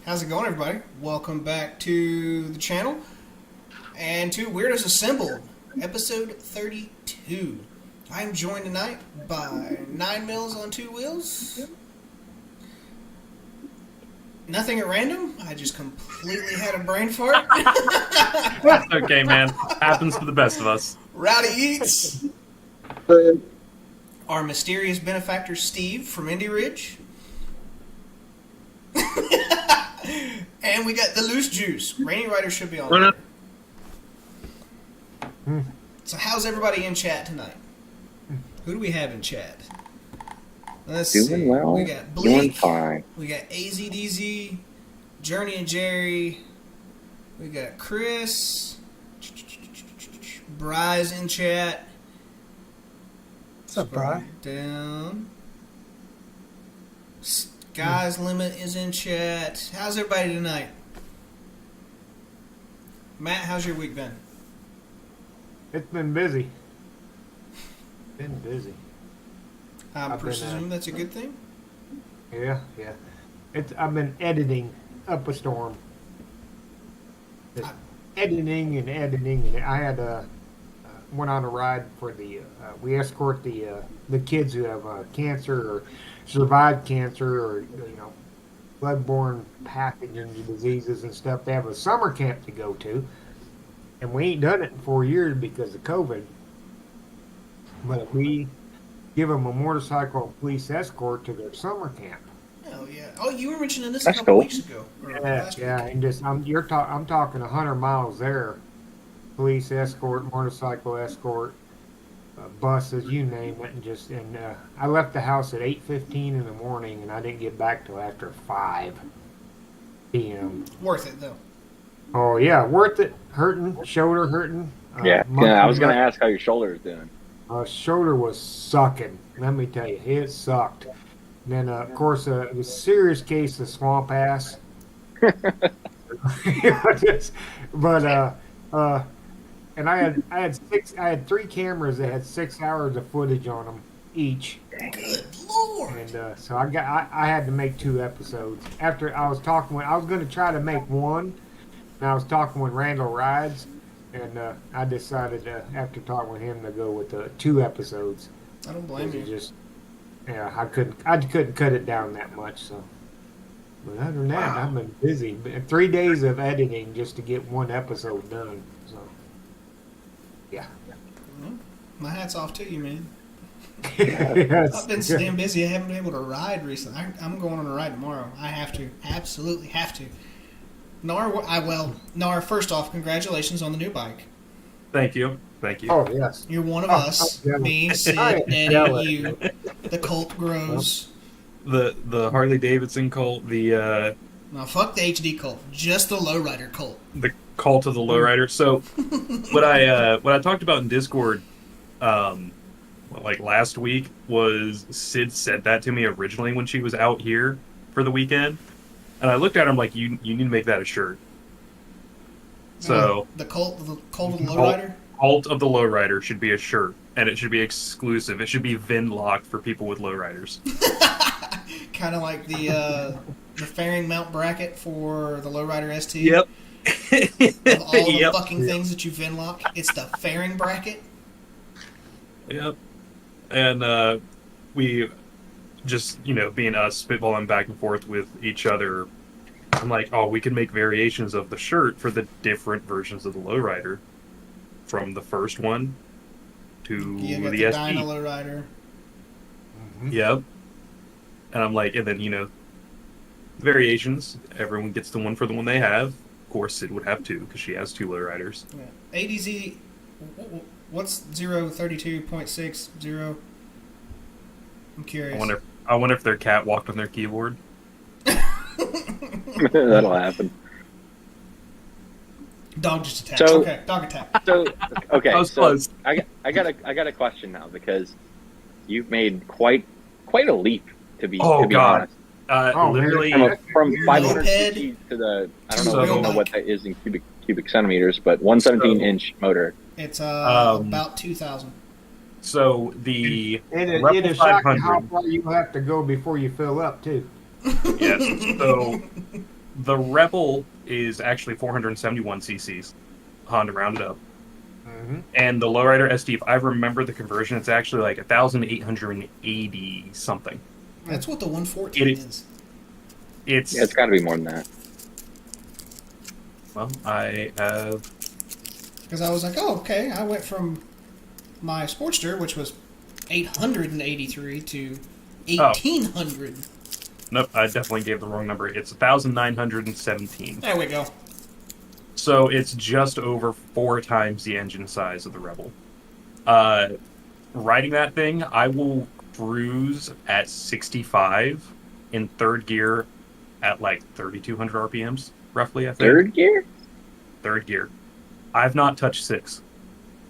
How's it going, everybody? Welcome back to the channel and to Weirdos Assemble, episode 32. I am joined tonight by 9 Mills on 2 wheels. Nothing at random. I just completely had a brain fart. That's okay, man. Happens to the best of us. Rowdy Eats. Our mysterious benefactor, Steve from Indy Ridge. And we got the loose juice. Rainy Rider should be on there. So how's everybody in chat tonight? Who do we have in chat? Let's see. Well. We got Blake. Doing fine. We got AZDZ, Journey and Jerry. We got Chris. Bry's in chat. What's up, Bry? Down. Guys Limit is in chat. How's everybody tonight? Matt, how's your week been? It's been busy. Been busy. I presume that's a good thing? Yeah. I've been editing up a storm. Just editing. And I had went on a ride for the. We escort the kids who have cancer or survived cancer or bloodborne pathogens, diseases and stuff. They have a summer camp to go to, and we ain't done it in 4 years because of COVID. But we give them a motorcycle and police escort to their summer camp. Oh yeah. Oh, you were mentioning this That's a couple cool. weeks ago. Yeah, and just I'm talking 100 miles there. Police escort, motorcycle escort, buses, you name it, and I left the house at 8:15 in the morning, and I didn't get back till after 5 p.m. Worth it though. Oh yeah, worth it. Hurting, shoulder hurting. Yeah, I was going to ask how your shoulder is doing. Shoulder was sucking. Let me tell you, it sucked. And then, of course, it was a serious case of swamp ass. And I had 3 cameras that had 6 hours of footage on them each. Good Lord. And so I had to make 2 episodes. After I was going to try to make one, and I was talking with Randall Rides, and I decided after talking with him to go with 2 episodes. I don't blame you. I couldn't cut it down that much. So, but other than that, I've been busy. 3 days of editing just to get 1 episode done. So, yeah. Well, my hat's off to you, man. Yes. I've been so damn busy. I haven't been able to ride recently. I'm going on a ride tomorrow. I have to. Absolutely have to. Nar, first off, congratulations on the new bike. Thank you. Oh, yes. You're one of us. Me, Sid, Eddie, you. The cult grows. The Harley Davidson cult, the No, fuck the HD cult. Just the lowrider cult. cult of the lowrider. So what I talked about in Discord like last week was Sid said that to me originally when she was out here for the weekend. And I looked at her, I'm like, you need to make that a shirt. So the cult of the lowrider? Cult of the lowrider should be a shirt, and it should be exclusive. It should be VIN locked for people with lowriders. Kind of like the fairing mount bracket for the lowrider ST. Yep. Of all the fucking things that you VIN lock, it's the fairing bracket. Yep. And we just, being us, spitballing back and forth with each other, I'm like, oh, we can make variations of the shirt for the different versions of the lowrider. From the first one to You got the the ST. Dyna lowrider. Mm-hmm. Yep. And I'm like, and then, variations. Everyone gets the one for the one they have. Of course, Sid would have 2 because she has 2 lowriders. Yeah. ADZ, what's 032.60? I'm curious. I wonder if their cat walked on their keyboard. That'll happen. Dog just attacked. So- Okay, dog attack. So, okay, I was so close. I got a question now because you've made quite a leap to be Oh, God. honest. Literally, From Your 500 moped cc to the I don't to know real what bike. that is in cubic centimeters, but 117-inch motor. It's about 2,000. so the It Rebel is shocking how 500. far you have to go before you fill up, too. Yes. So the Rebel is actually 471 cc's, Honda rounded up. Mm-hmm. And the Lowrider SD, if I remember the conversion, it's actually like 1,880 something. That's what the 114 is. It's Yeah, it's got to be more than that. well, I have Because I was like, oh, okay. I went from my Sportster, which was 883, to 1,800. nope, I definitely gave the wrong number. It's 1,917. There we go. So it's just over 4 times the engine size of the Rebel. Riding that thing, I will cruise at 65 in third gear at like 3,200 RPMs, roughly, I think. Third gear? Third gear. I've not touched 6.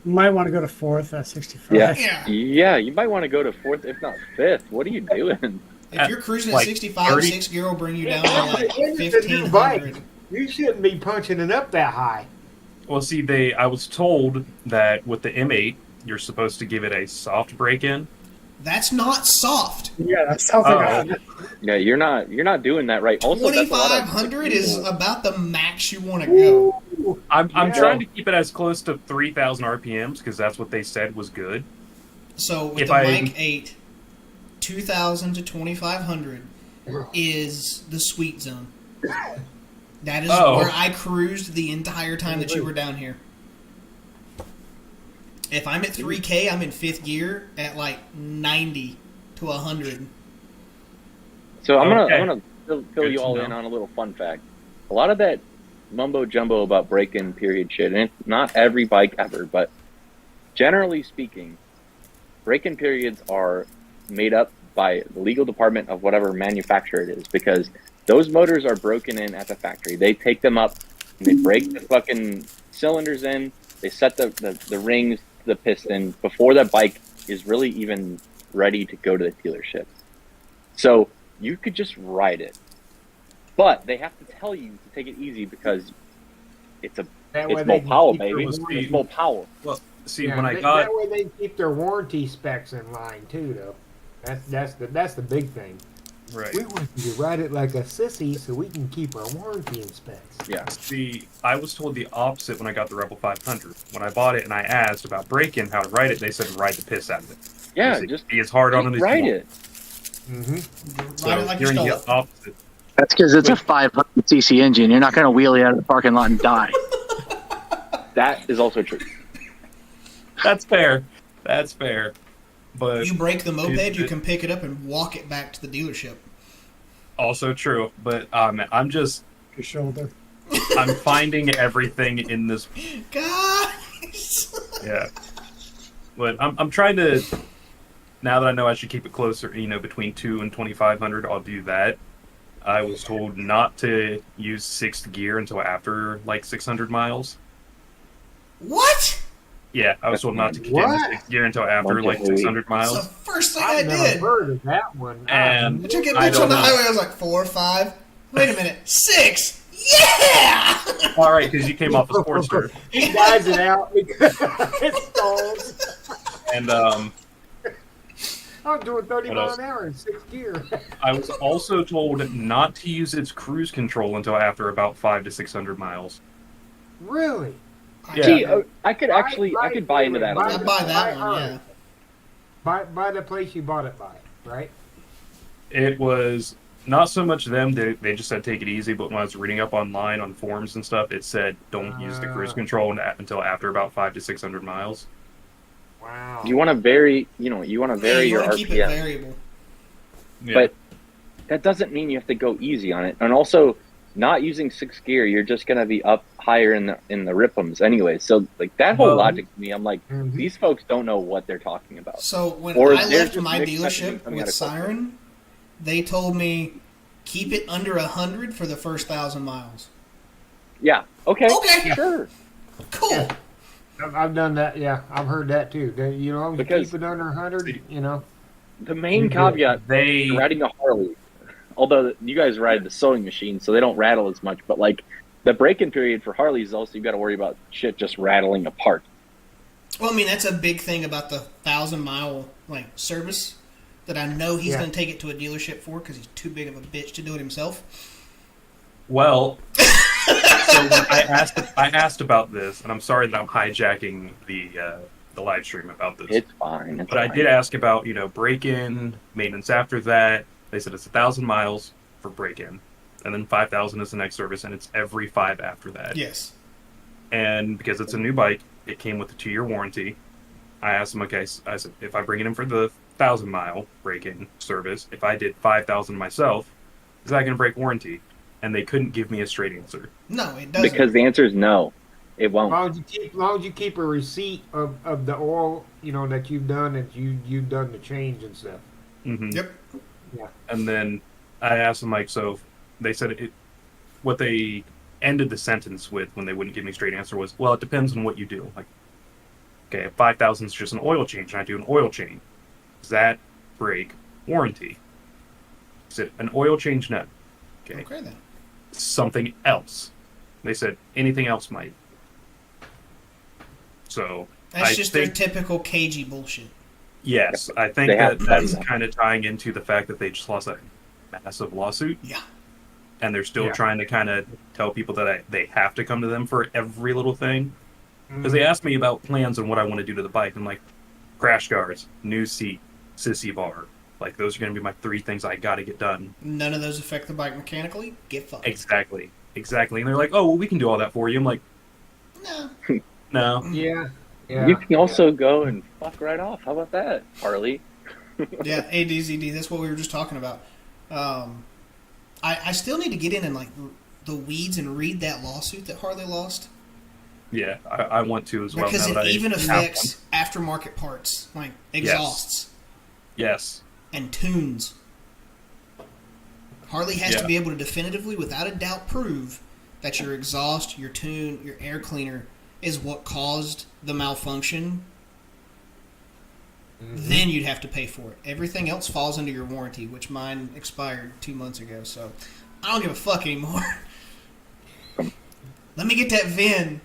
Might want to go to fourth at 65. Yeah. Yeah, you might want to go to fourth, if not fifth. What are you doing? If you're cruising at like 65, 30 6 gear will bring you down to like It's a new bike. 1,500. You shouldn't be punching it up that high. Well, see, I was told that with the M8, you're supposed to give it a soft break-in. That's not soft. Yeah, that sounds like a, Yeah, you're not doing that right. Also, that's a lot of 2,500 is about the max you want to go. I'm Yeah. trying to keep it as close to 3,000 RPMs because that's what they said was good. So with If the I- Mic 8, 2,000 to 2,500 is the sweet zone. That is Oh. where I cruised the entire time that you were down here. If I'm at 3K, I'm in 5th gear at like 90 to 100. So I'm Okay. gonna fill Good you to all know. in on a little fun fact. A lot of that mumbo jumbo about break-in period shit, and it's not every bike ever, but generally speaking, break-in periods are made up by the legal department of whatever manufacturer it is, because those motors are broken in at the factory. They take them up and they break the fucking cylinders in. They set the rings, the piston before the bike is really even ready to go to the dealership. So you could just ride it, but they have to tell you to take it easy because it's That way it's they Mo can Powell, keep their baby. warranty- It's Mo Powell. Well, see, Yeah, when I that- got... that way they can keep their warranty specs in line too, though. That's the big thing. Right. We want you to ride it like a sissy so we can keep our warranty in specs. Yeah. See, I was told the opposite when I got the Rebel 500. When I bought it and I asked about break-in, how to ride it, they said ride the piss out of it. Yeah, They said, just be as hard on it as ride you want. it. Mm-hmm. So Ride it like you you're in stole the it. opposite. That's because it's a 500cc engine. You're not going to wheelie out of the parking lot and die. That is also true. That's fair. That's fair. But You break the moped, Is you it- can pick it up and walk it back to the dealership. also true. But I'm just your shoulder. I'm finding everything in this. Guys! Yeah. But I'm trying to. Now that I know I should keep it closer, between 2 and 2,500, I'll do that. I was told not to use 6th gear until after like 600 miles. What? Yeah, I was told not to kick in What? 6th gear until after Bunch like of hooey. 600 That's the miles. first thing I I've never did. heard of that one. And- I took a I bitch on the don't know. highway. I was like, 4 or 5. Wait a minute. 6. Yeah! All right, because you came off a Sportster, He dies it out because it stalls. and I'm doing 30 What mile else? an hour in 6th gear. I was also told not to use its cruise control until after about 500 to 600 miles. Really? Yeah. Gee, I could Right, actually, I right, could buy into that. a right. I little buy bit. that one, yeah. By the place you bought it by, right? It was not so much them; they just said take it easy. But when I was reading up online on forums and stuff, it said don't use the cruise control until after about 500 to 600 miles. Wow. You want to vary, you want to vary you your want to keep it RPM, variable. Yeah. but that doesn't mean you have to go easy on it. And also, not using 6th gear, you're just going to be up higher in the ripums anyway. So like that whole Well- logic to me, I'm like, Mhm. these folks don't know what they're talking about. So when Or I they're left just my mixed messaging dealership coming out with of corporate. Siren, they told me keep it under 100 for the first 1,000 miles. Yeah. Okay. Okay. Sure. Cool. Yeah. I've done that. Yeah, I've heard that too. You know, you Because- keep it under 100. You know. The main Mhm. caveat, They riding a Harley, although you guys ride the sewing machine, so they don't rattle as much. But like the break-in period for Harleys, also you got to worry about shit just rattling apart. Well, I mean, that's a big thing about the 1,000-mile service that I know he's Yeah. going to take it to a dealership for because he's too big of a bitch to do it himself. Well, so when I asked about this, and I'm sorry that I'm hijacking the live stream about this. It's fine. It's But I fine. did ask about, break-in, maintenance after that. They said it's 1,000 miles for break-in, and then 5,000 is the next service, and it's every 5 after that. Yes. And because it's a new bike, it came with a 2-year warranty. I asked them, okay, I said, if I bring it in for the 1,000-mile break-in service, if I did 5,000 myself, is that going to break warranty? And they couldn't give me a straight answer. No, it doesn't. Because the answer is no. It won't. As long as you keep a receipt of the oil, that you've done, that you've done the change and stuff. Mm-hmm. Yep. Yeah. And then I asked them, so they said what they ended the sentence with when they wouldn't give me a straight answer was, well, it depends on what you do. Like, okay, if 5,000 is just an oil change, and I do an oil change, does that break warranty? Is it an oil change? No. Okay. Okay then. Something else. They said anything else might. So That's I just think, their typical cagey bullshit. yes, I think They have that's that. kind of tying into the fact that they just lost a massive lawsuit. Yeah. And they're still Yeah. trying to kind of tell people that they have to come to them for every little thing. Mm. Because they asked me about plans and what I want to do to the bike. I'm like, crash guards, new seat, sissy bar. Like, those are going to be my 3 things I got to get done. None of those affect the bike mechanically. Get fucked. Exactly. And they're like, oh, well, we can do all that for you. I'm like, No. no. Yeah. Yeah. You can also go and fuck right off. How about that, Harley? Yeah, ADZD. That's what we were just talking about. I still need to get in and the weeds and read that lawsuit that Harley lost Yeah, I want to as well. because now it that even I have affects aftermarket parts like exhausts one. Yes. and tunes. Harley has to Yeah. be able to definitively, without a doubt, prove that your exhaust, your tune, your air cleaner is what caused the malfunction. Then you'd have to pay for it. Everything else falls under your warranty, which mine expired 2 months ago, so I don't give a fuck anymore. Let me get that VIN.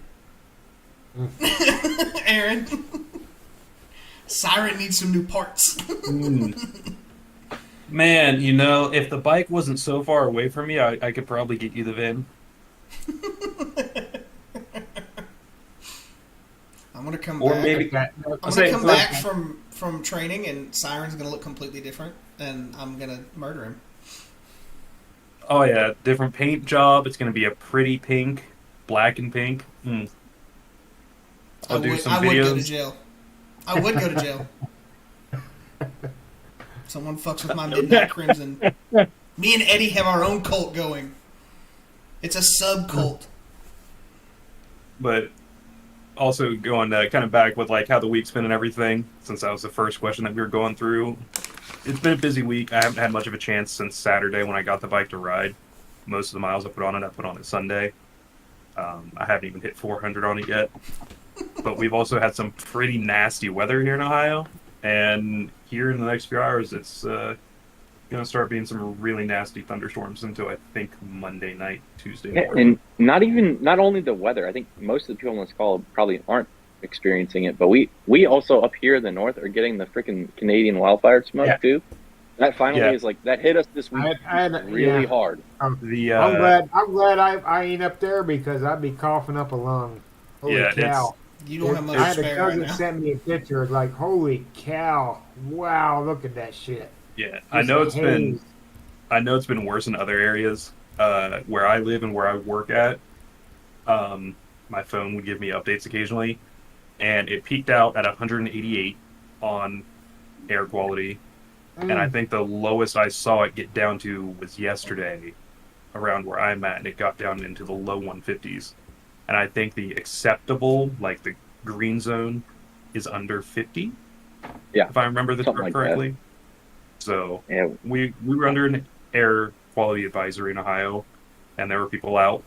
Aaron. Siren needs some new parts. Man, if the bike wasn't so far away from me, I could probably get you the VIN. I'm gonna come Or back. maybe I'm I'll gonna say come look, back from training, and Siren's gonna look completely different, and I'm gonna murder him. Oh yeah, different paint job. It's gonna be a pretty pink, black and pink. I'll do some I would go to videos. jail. I would go to jail. Someone fucks with my Midnight Crimson. Me and Eddie have our own cult going. It's a sub cult. But also going kind of back with how the week's been and everything, since that was the first question that we were going through. It's been a busy week. I haven't had much of a chance since Saturday when I got the bike to ride. Most of the miles I put on it Sunday. I haven't even hit 400 on it yet. But we've also had some pretty nasty weather here in Ohio. And here in the next few hours, it's going to start being some really nasty thunderstorms until I think Monday night, Tuesday Yeah, morning. and not only the weather. I think most of the people on this call probably aren't experiencing it, but we also up here in the north are getting the freaking Canadian wildfire smoke too. That finally Yeah. is that hit us this week really hard. I'm glad I ain't up there because I'd be coughing up a lung. Holy Yeah, cow! You don't have much I to had a spare right cousin now. send me a picture like, holy cow! Wow, look at that shit. Yeah, I know it's been worse in other areas where I live and where I work at. My phone would give me updates occasionally, and it peaked out at 188 on air quality, and I think the lowest I saw it get down to was yesterday, around where I'm at, and it got down into the low 150s. And I think the acceptable, the green zone, is under 50. Yeah, if I remember this something like correctly. So Yeah, we were under an air quality advisory in Ohio, and there were people out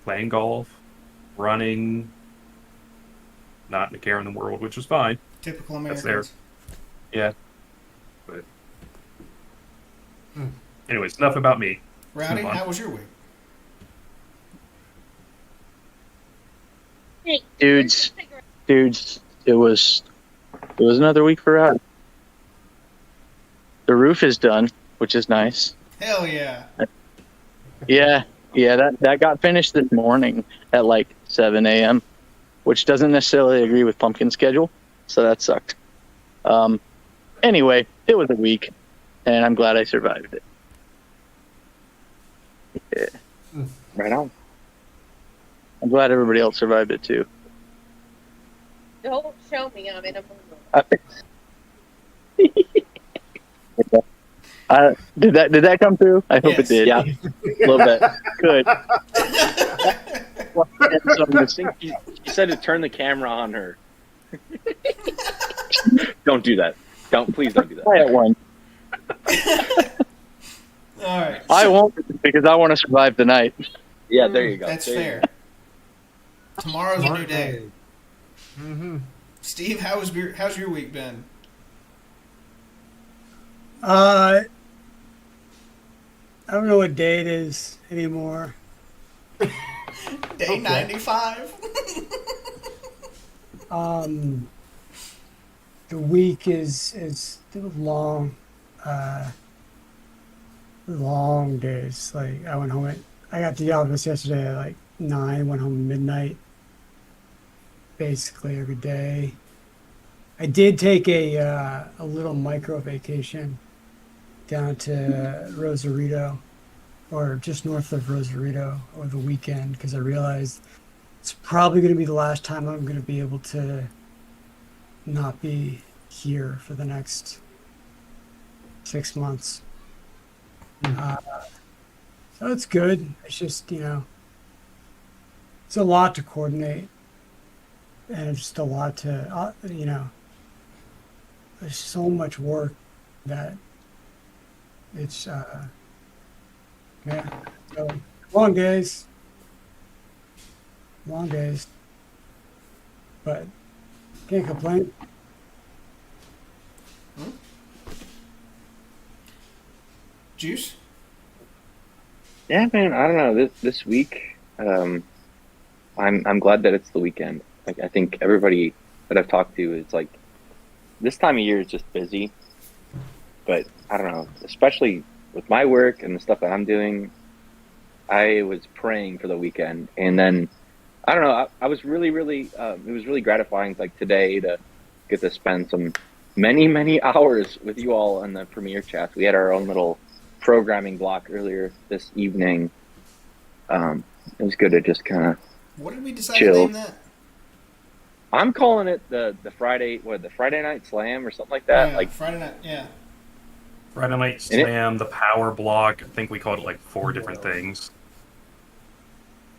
playing golf, running, not in a care in the world, which was fine. Typical That's Americans. Yeah. But anyways, enough about me. Rowdy, Move on. how was your week? Dudes, it was another week for us. The roof is done, which is nice. Hell yeah. Yeah, Yeah, that got finished this morning at like 7 a.m., which doesn't necessarily agree with Pumpkin's schedule, so that sucked. Anyway, it was a week, and I'm glad I survived it. Yeah. Right on. I'm glad everybody else survived it too. Don't show me I'm in a mood. Did that come through? I hope it Yes. did. Yeah, a little bit. Good. I think she said to turn the camera on her. Don't do that. Please don't do that. Try it one. All right. I won't because I want to survive the night. Yeah, there you go. That's There you fair. go. Tomorrow's a new day. Mm-hmm. Steve, how's your week been? I don't know what day it is anymore. Day 95. The week is long, long days. Like I got to the office yesterday at like 9, went home at midnight. Basically every day. I did take a little micro vacation down to Rosarito, or just north of Rosarito, over the weekend because I realized it's probably going to be the last time I'm going to be able to not be here for the next 6 months. So it's good. It's just, it's a lot to coordinate. And it's just a lot to, there's so much work that it's, yeah. So, long days. But can't complain. Juice? Yeah, man. I don't know. This week, I'm glad that it's the weekend. Like, I think everybody that I've talked to is like, this time of year is just busy. But I don't know, especially with my work and the stuff that I'm doing, I was praying for the weekend. And then, I don't know, I was really, it was really gratifying, like today, to get to spend some many hours with you all in the premiere chat. We had our own little programming block earlier this evening. It was good to just kind of What did we decide chill. to name that? I'm calling it the Friday night slam or something like that. Yeah, Like Friday night, yeah. Friday Night Slam, the Power Block. I think we called it like 4 different things.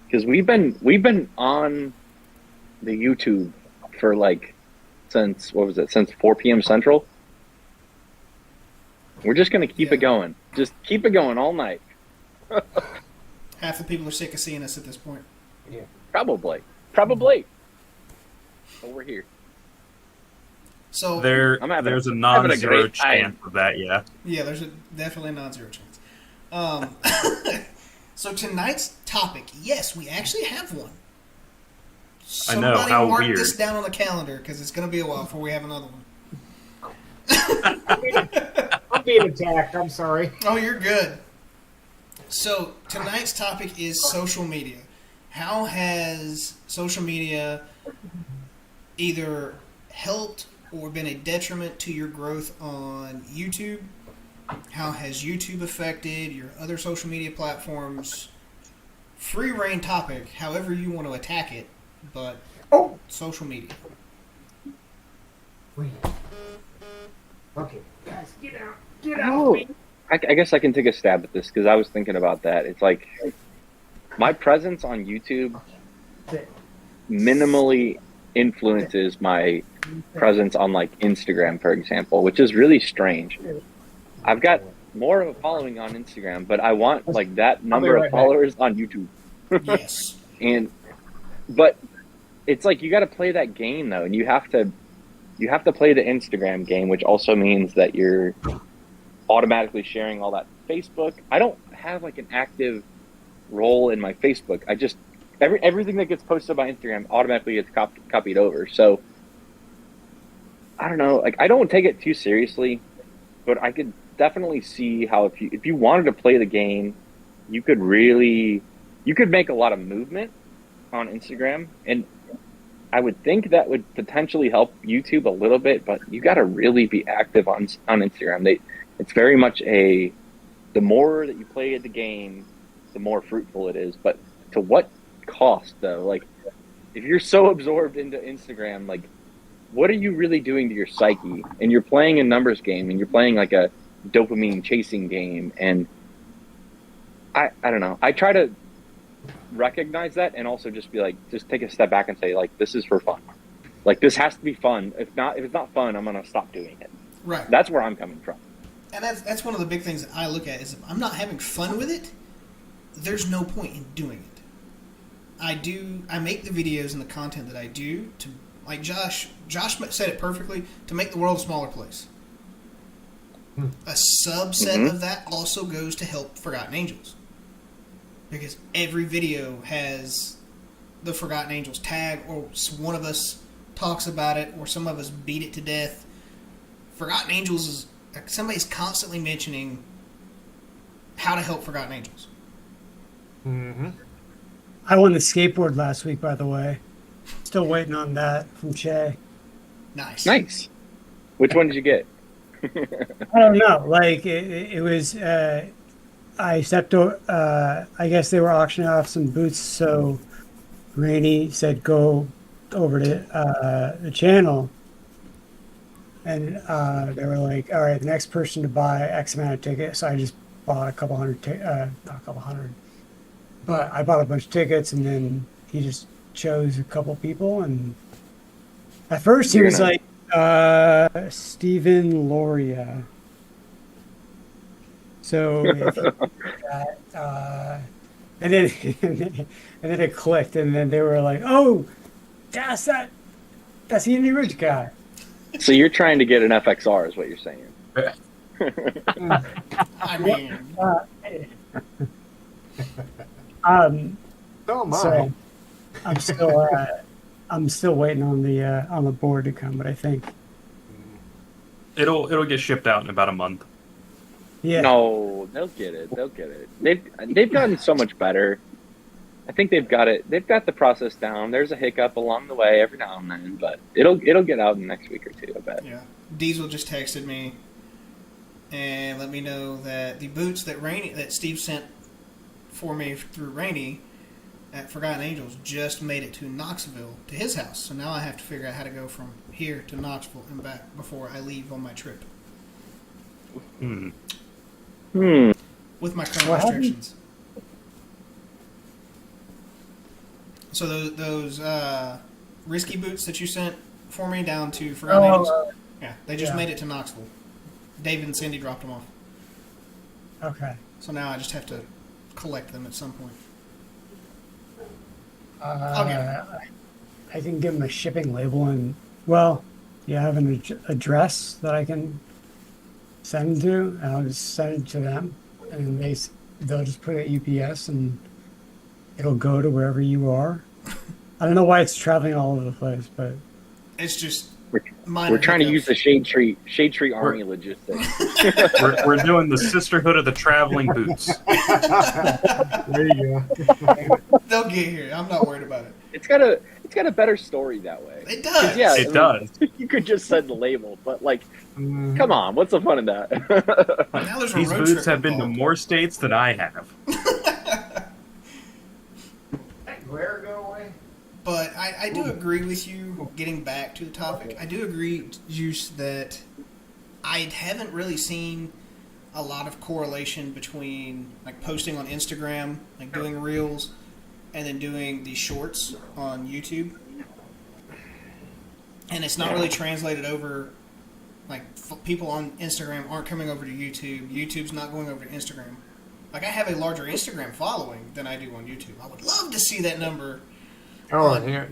because we've been on the YouTube for like since 4 p.m. Central. We're just gonna keep it going. Just keep it going all night. Half the people are sick of seeing us at this point. Probably. But we're here. So There's a having a non-zero great time. chance of that, yeah. yeah, there's definitely a non-zero chance. So tonight's topic, yes, we actually have one. I know, Somebody how mark weird. this down on the calendar because it's going to be a while before we have another one. I'm being attacked. I'm sorry. Oh, you're good. So tonight's topic is social media. How has social media either helped or been a detriment to your growth on YouTube? How has YouTube affected your other social media platforms? Free reign topic, however you want to attack it, but social media. Wait. Okay. Guys, get out. Get Oh, out. I guess I can take a stab at this because I was thinking about that. It's like my presence on YouTube minimally influences my presence on like Instagram, for example, which is really strange. I've got more of a following on Instagram, but I want like that number right of back. followers on YouTube. Yes. But it's like you got to play that game though, and you have to play the Instagram game, which also means that you're automatically sharing all that Facebook. I don't have like an active role in my Facebook. I just everything that gets posted by Instagram automatically gets copied over. So I don't know. Like I don't take it too seriously, but I could definitely see how if you wanted to play the game, you could really you could make a lot of movement on Instagram, and I would think that would potentially help YouTube a little bit, but you got to really be active on Instagram. It's very much the more that you play the game, the more fruitful it is. But to what cost, though? Like, if you're so absorbed into Instagram, like, what are you really doing to your psyche? And you're playing a numbers game, and you're playing like a dopamine chasing game, and I don't know. I try to recognize that and also just be like, just take a step back and say, like, this is for fun. Like, this has to be fun. If it's not fun, I'm gonna stop doing it. Right. That's where I'm coming from. And that's one of the big things that I look at is if I'm not having fun with it, there's no point in doing it. I make the videos and the content that I do to, like Josh said it perfectly, to make the world a smaller place. A subset of that also goes to help Forgotten Angels. Because every video has the Forgotten Angels tag, or one of us talks about it, or some of us beat it to death. Forgotten Angels is, somebody's constantly mentioning how to help Forgotten Angels. Mm-hmm. I won the skateboard last week, by the way. Still waiting on that from Che. Nice. Which one did you get? I don't know. Like, it was... I stepped over, I guess they were auctioning off some boots, so Rainey said go over to the channel, and they were like, all right, the next person to buy X amount of tickets. So I just bought a couple hundred, not a couple hundred, but I bought a bunch of tickets, and then he just chose a couple people, and at first he was like, Stephen Loria. So, if you that, and then it clicked, and then they were like, "Oh, that's the Indie Ridge guy." So you're trying to get an FXR, is what you're saying? I mean, So am I. so I'm still waiting on the board to come, but I think It'll get shipped out in about a month. yeah. No, they'll get it. They'll get it. They've gotten so much better. I think they've got it. They've got the process down. There's a hiccup along the way every now and then, but it'll get out in the next week or two, I bet. yeah. Diesel just texted me and let me know that the boots that Steve sent for me through Rainey at Forgotten Angels just made it to Knoxville, to his house. So now I have to figure out how to go from here to Knoxville and back before I leave on my trip with my current What happened? restrictions. So those risky boots that you sent for me down to Forgotten Angels, yeah, they just made it to Knoxville. Dave and Cindy dropped them off. Okay. So now I just have to collect them at some point. I can give them a shipping label, and well, you have an address that I can send them to, and I'll just send it to them, and they'll just put it at UPS, and it'll go to wherever you are. I don't know why it's traveling all over the place, but It's just We're trying to use the Shade Tree Army logistics. We're doing the Sisterhood of the Traveling Boots. There you go. they'll get here. I'm not worried about it. It's got a better story that way. It does. Yeah, It does. You could just send the label, but like, come on, what's the fun in that? Now there's a These road boots trip have been to involved. more states than I have. Glare go away. But I do agree with you, getting back to the topic, I do agree, Juice, that I haven't really seen a lot of correlation between like posting on Instagram, like doing reels, and then doing these shorts on YouTube. And it's not really translated over, like people on Instagram aren't coming over to YouTube. YouTube's not going over to Instagram. Like I have a larger Instagram following than I do on YouTube. I would love to see that number. Oh, yeah,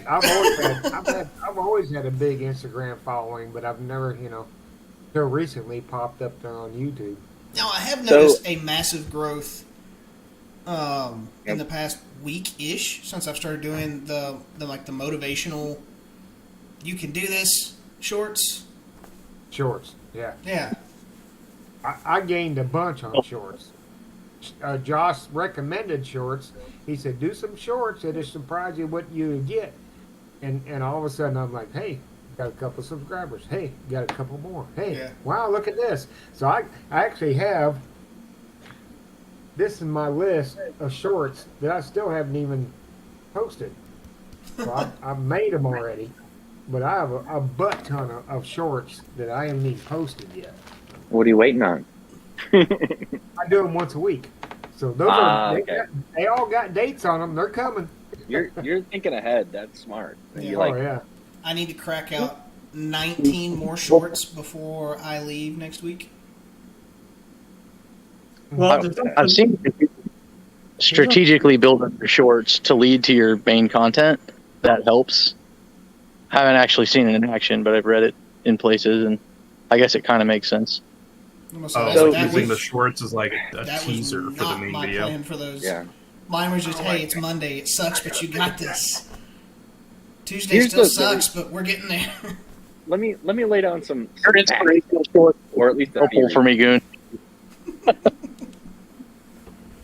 I've always had a big Instagram following, but I've never, till recently popped up on YouTube. Now I have noticed a massive growth in the past week-ish since I've started doing the motivational. You can do this shorts. Shorts, yeah. Yeah. I gained a bunch on shorts. Josh recommended shorts. He said, "Do some shorts. It'll surprise you what you get." And all of a sudden, I'm like, "Hey, got a couple subscribers. Hey, got a couple more. Hey, Yeah. wow, look at this." So I actually have this in my list of shorts that I still haven't even posted. So I made them already, but I have a butt ton of shorts that I haven't even posted yet. What are you waiting on? I do them once a week. So those okay. they all got dates on them. They're coming. You're thinking ahead. That's smart. And Yeah. you like, Oh yeah. I need to crack out 19 more shorts before I leave next week. Well, there's I've seen strategically build up your shorts to lead to your main content. That helps. I haven't actually seen it in action, but I've read it in places, and I guess it kind of makes sense. So that using the was, shorts as like a that teaser was for the not main my video. plan for those. yeah. Mine was just, hey, it's Monday. It sucks, but you got this. Tuesday Here's still the- sucks, but we're getting there. Let me lay down some Your facts, inspirational short, or at least a helpful theory. for me, Goon.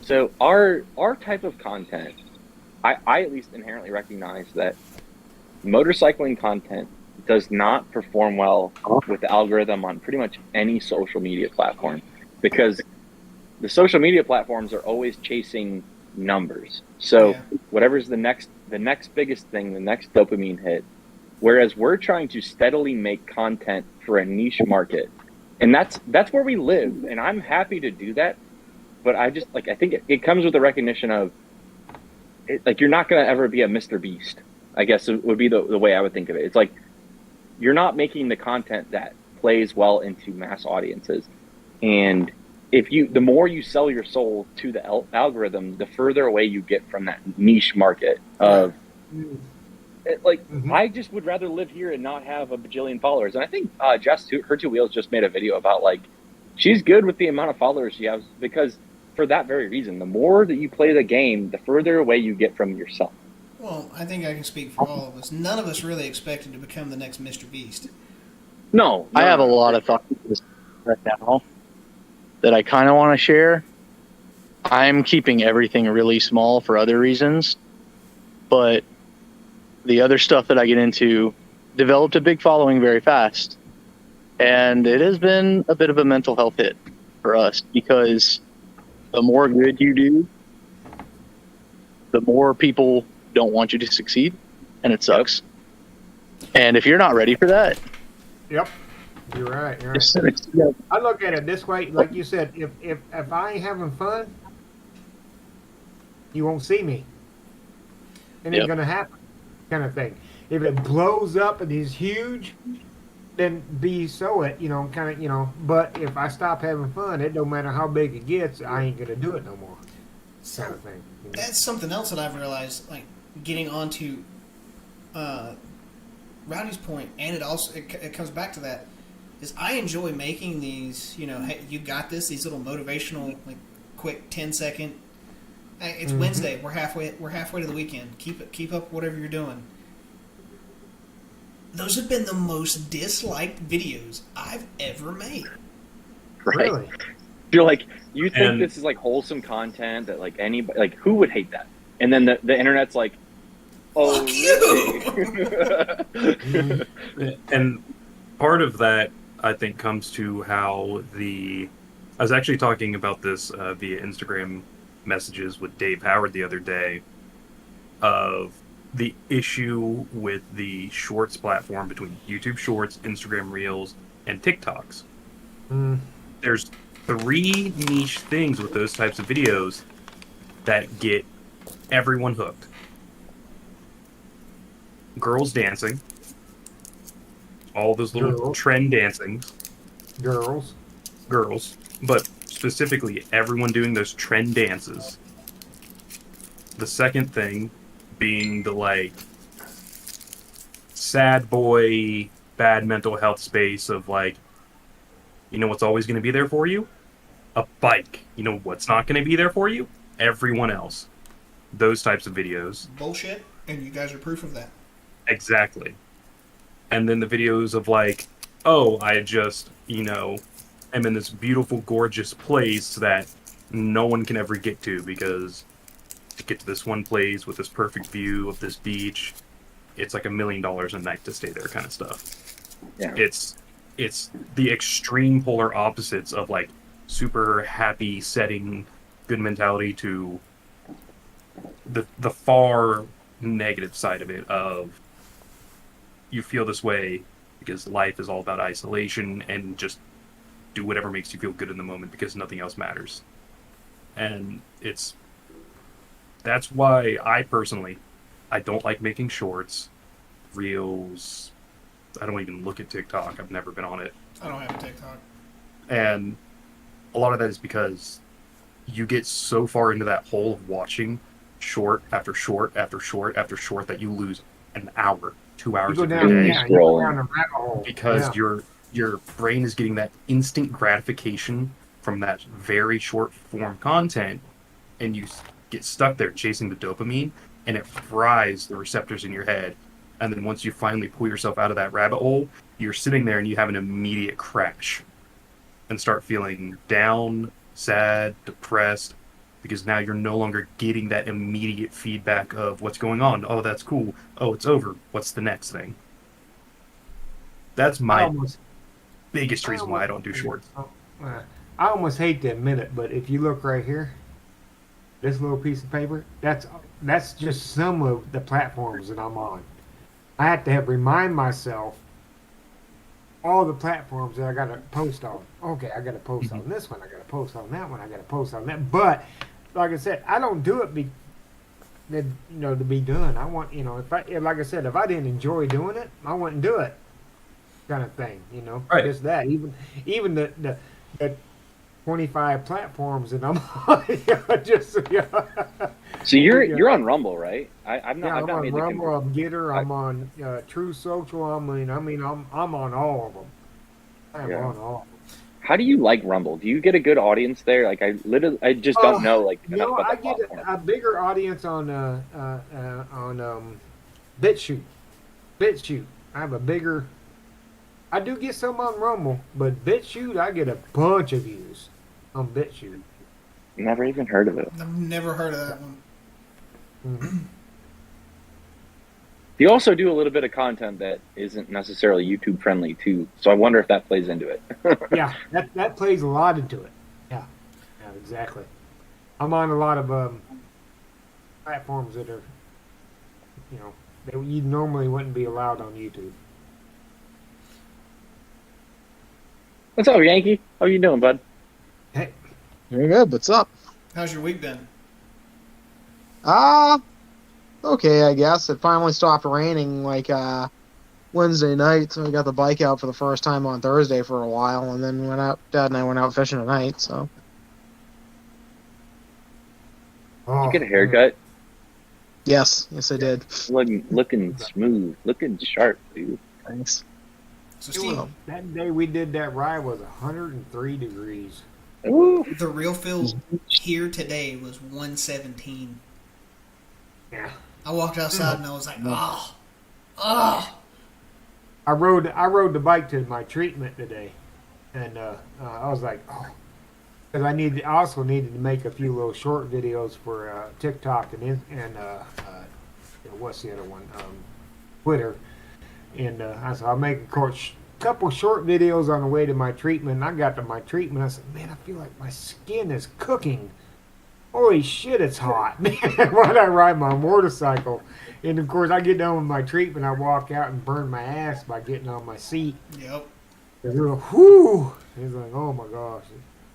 So our type of content, I at least inherently recognize that motorcycling content does not perform well with the algorithm on pretty much any social media platform, because the social media platforms are always chasing numbers. So Yeah. whatever's the next biggest thing, the next dopamine hit. Whereas we're trying to steadily make content for a niche market, and that's where we live, and I'm happy to do that. But I just I think it comes with the recognition of it, you're not going to ever be a Mr. Beast. I guess it would be the way I would think of it. It's like you're not making the content that plays well into mass audiences, and the more you sell your soul to the algorithm, the further away you get from that niche market of. I just would rather live here and not have a bajillion followers. And I think Jess, her two wheels, just made a video about she's good with the amount of followers she has, because for that very reason, the more that you play the game, the further away you get from yourself. Well, I think I can speak for all of us. None of us really expected to become the next Mr. Beast. No, I have a lot of thoughts right now that I kind of want to share. I'm keeping everything really small for other reasons, but the other stuff that I get into developed a big following very fast. And it has been a bit of a mental health hit for us, because the more good you do, the more people don't want you to succeed, and it sucks. And if you're not ready for that, Yep. You're right. You're right. I look at it this way, like you said, if I ain't having fun, you won't see me. It ain't Yep. gonna happen, kind of thing. If it blows up and is huge, then be so it, But if I stop having fun, it don't matter how big it gets, I ain't gonna do it no more. So Kind of thing. that's something else that I've realized, getting onto Rowdy's point, and it comes back to that, is I enjoy making these, hey, you got this, these little motivational, quick 10-second. Hey, it's Wednesday. We're halfway to the weekend. Keep up whatever you're doing. Those have been the most disliked videos I've ever made. Right? Really? You're you think And- this is whole,some content that anybody, who would hate that? And then the internet's like, oh, Fuck really? And part of that, I think, comes to how I was actually talking about this via Instagram messages with Dave Howard the other day, of the issue with the Shorts platform between YouTube Shorts, Instagram Reels, and TikToks. There's 3 niche things with those types of videos that get everyone hooked. Girls dancing, all those little Girls. trend dancings, Girls. but specifically everyone doing those trend dances. The second thing being the sad boy, bad mental health space of what's always going to be there for you? A bike. You know what's not going to be there for you? Everyone else. Those types of videos. Bullshit, and you guys are proof of that. Exactly. And then the videos of I just, am in this beautiful, gorgeous place that no one can ever get to, because to get to this one place with this perfect view of this beach, it's like $1 million a night to stay there, kind of stuff. Yeah. It's the extreme polar opposites of like super happy setting, good mentality, to the far negative side of it, of you feel this way because life is all about isolation and just do whatever makes you feel good in the moment because nothing else matters. And that's why I don't like making shorts, reels. I don't even look at TikTok. I've never been on it. I don't have a TikTok. And a lot of that is because you get so far into that hole of watching short after short after short after short that you lose an hour, 2 hours You of go your down, day, yeah, you go down the rabbit hole. because Yeah. your brain is getting that instant gratification from that very short form content, and you get stuck there chasing the dopamine, and it fries the receptors in your head. And then once you finally pull yourself out of that rabbit hole, you're sitting there and you have an immediate crash and start feeling down, sad, depressed, because now you're no longer getting that immediate feedback of what's going on. Oh, that's cool. Oh, it's over. What's the next thing? That's I my almost, biggest I reason why I don't do almost- shorts. I almost hate to admit it, but if you look right here, this little piece of paper, that's just some of the platforms that I'm on. I have to remind myself all the platforms that I got to post on. Okay, I got to post on this one. I got to post on that one. I got to post on that. But like I said, I don't do it to be done. I want, like I said, if I didn't enjoy doing it, I wouldn't do it. Kind of thing, Right. Just that. Even the 25 platforms that I'm on, just So you're on Rumble, right? I've not yeah, I've I'm not on made the Rumble, I'm Getter, I- I'm on True Social. I'm on all of them. I'm Yeah. on all of them. How do you like Rumble? Do you get a good audience there? Like I just don't know like enough about I the get platform. a bigger audience on BitChute. BitChute. I have a bigger. I do get some on Rumble, but BitChute I get a bunch of views on BitChute. Never even heard of it. I've never heard of that one. Mhm. You also do a little bit of content that isn't necessarily YouTube friendly too. So I wonder if that plays into it. Yeah, that plays a lot into it. Yeah, exactly. I'm on a lot of platforms that are, that you normally wouldn't be allowed on YouTube. What's up, Yankee? How you doing, bud? Hey, Very good. What's up? How's your week been? Okay, I guess. It finally stopped raining like Wednesday night, so I got the bike out for the first time on Thursday for a while, and then Dad and I went out fishing tonight, so. oh, You get a haircut, Yes, I did. looking smooth, looking sharp, dude. Thanks. So, It Steve, was, that day we did that ride was 103 degrees. Ooh. the real feel here today was 117. Yeah. I walked outside and I was like, oh. I rode the bike to my treatment today, and I was like, oh, because I also needed to make a few little short videos for TikTok and what's the other one, Twitter, and I said I'll make a couple short videos on the way to my treatment. And I got to my treatment, I said, man, I feel like my skin is cooking. Holy shit, it's hot, man, when I ride my motorcycle. And of course, I get done with my treatment, I walk out and burn my ass by getting on my seat. Yep. It's real, whoo! It's like, oh my gosh.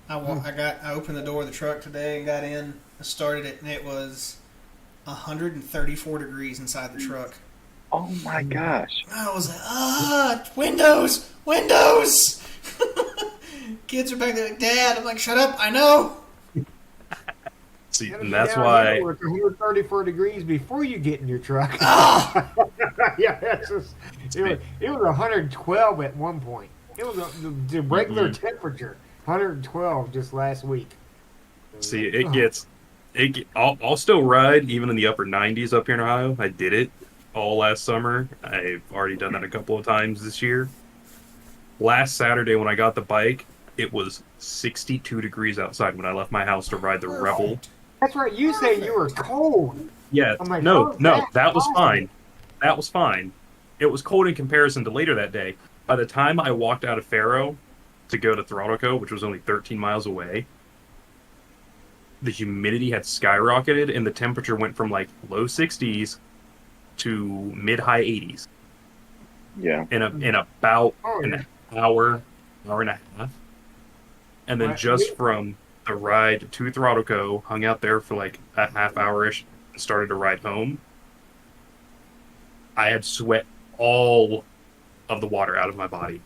I opened the door of the truck today and got in. I started it and it was 134 degrees inside the truck. Oh my gosh. I was like, windows! Kids are back there like, Dad. I'm like, shut up, I know. See, It'll and be that's down why here where it's 134 degrees before you get in your truck. Ah! Yeah, it was 112 at one point. It was the regular temperature, 112 just last week. See, I'll still ride even in the upper 90s up here in Ohio. I did it all last summer. I've already done that a couple of times this year. Last Saturday when I got the bike, It was 62 degrees outside when I left my house to ride the Rebel. That's right. You say you were cold. Yeah, I'm like, no, oh, no, that was awesome. fine. That was fine. It was cold in comparison to later that day. By the time I walked out of Faro to go to Toronto, which was only 13 miles away, the humidity had skyrocketed and the temperature went from like low 60s to mid-high 80s Yeah. in about Oh, an hour and a half. And then Right. just from the ride to Throttle, hung out there for like a half hour-ish and started to ride home. I had sweat all of the water out of my body.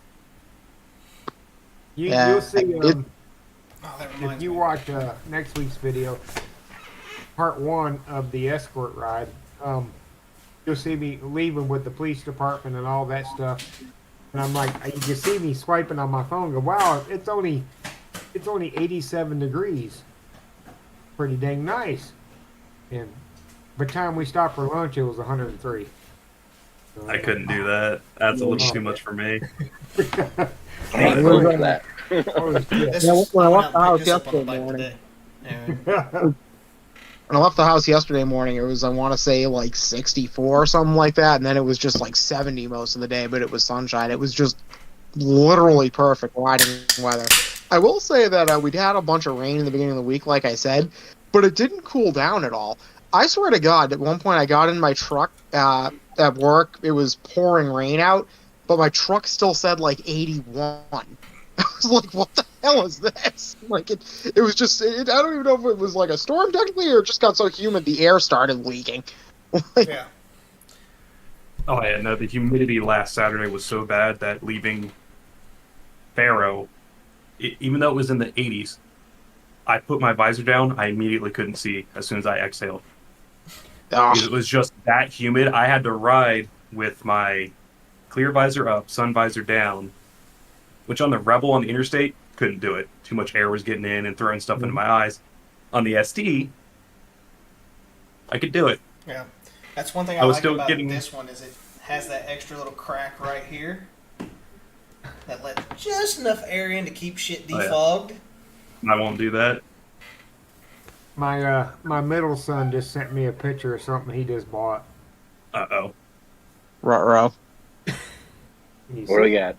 Yeah, You'll see. Oh, that If reminds you me. watch next week's video, part 1 of the escort ride, you'll see me leaving with the police department and all that stuff. And I'm like, you can see me swiping on my phone. Go, wow, it's only 87 degrees. Pretty dang nice. And by the time we stopped for lunch, it was 103. So, I couldn't do that. That's a little too much for me. Hey, It look was, at that. oh, shit. This Yeah, is, when I went left out and the picked house this up on the yesterday bike morning. today. And When I left the house yesterday morning, it was, I want to say, like 64 or something like that, and then it was just like 70 most of the day, but it was sunshine. It was just literally perfect riding weather. I will say that we'd had a bunch of rain in the beginning of the week, like I said, but it didn't cool down at all. I swear to God, at one point I got in my truck at work, it was pouring rain out, but my truck still said like 81. I was like, what the hell is this? Like, it was just, I don't even know if it was like a storm technically or it just got so humid the air started leaking. yeah. Oh yeah, no, the humidity last Saturday was so bad that leaving Faro, even though it was in the 80s, I put my visor down, I immediately couldn't see as soon as I exhaled. Because it was just that humid. I had to ride with my clear visor up, sun visor down, which on the Rebel on the interstate, couldn't do it. Too much air was getting in and throwing stuff into my eyes. On the SD, I could do it. Yeah. That's one thing I I was like still about getting- this one is it has that extra little crack right here that lets just enough air in to keep shit Oh, yeah. defogged. I won't do that. My middle son just sent me a picture of something he just bought. Uh-oh. Ruh-roh. Can you What do we see? got?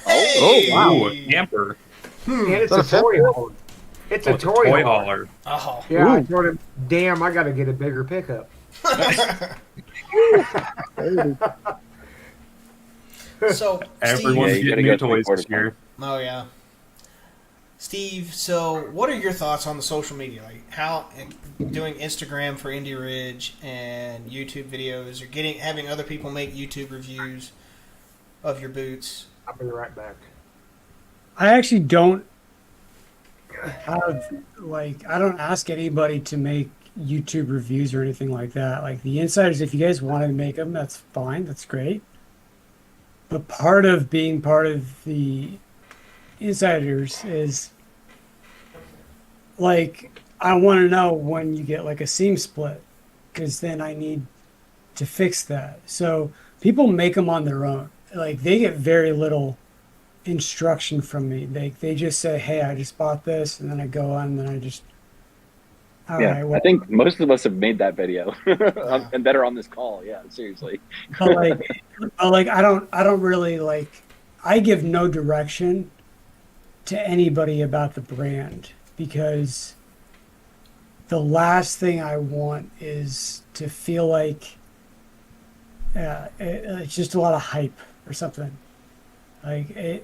Hey! wow. Ooh, a camper. And it's Is that a a fit? toy hauler. It's Oh, a it's toy hauler. hauler. Oh. Yeah, I Ooh. told him, damn, I got to get a bigger pickup. So, Everyone's Yeah, Steve. you gotta getting new go toys three-quarter this year. Oh yeah. Steve, so what are your thoughts on the social media? Like how doing Instagram for Indie Ridge and YouTube videos, or having other people make YouTube reviews of your boots? I'll be right back. I actually don't have I don't ask anybody to make YouTube reviews or anything like that. Like the insiders, if you guys want to make them, that's fine, that's great. But part of being part of the insiders is I want to know when you get like a seam split, because then I need to fix that. So people make them on their own. Like they get very little instruction from me. They just say, "Hey, I just bought this," and then I go on, and then I just. All Yeah, right, well, I think most of us have made that video and that are on this call. Yeah, seriously. but I don't really I give no direction to anybody about the brand, because the last thing I want is to feel like it's just a lot of hype or something. I'd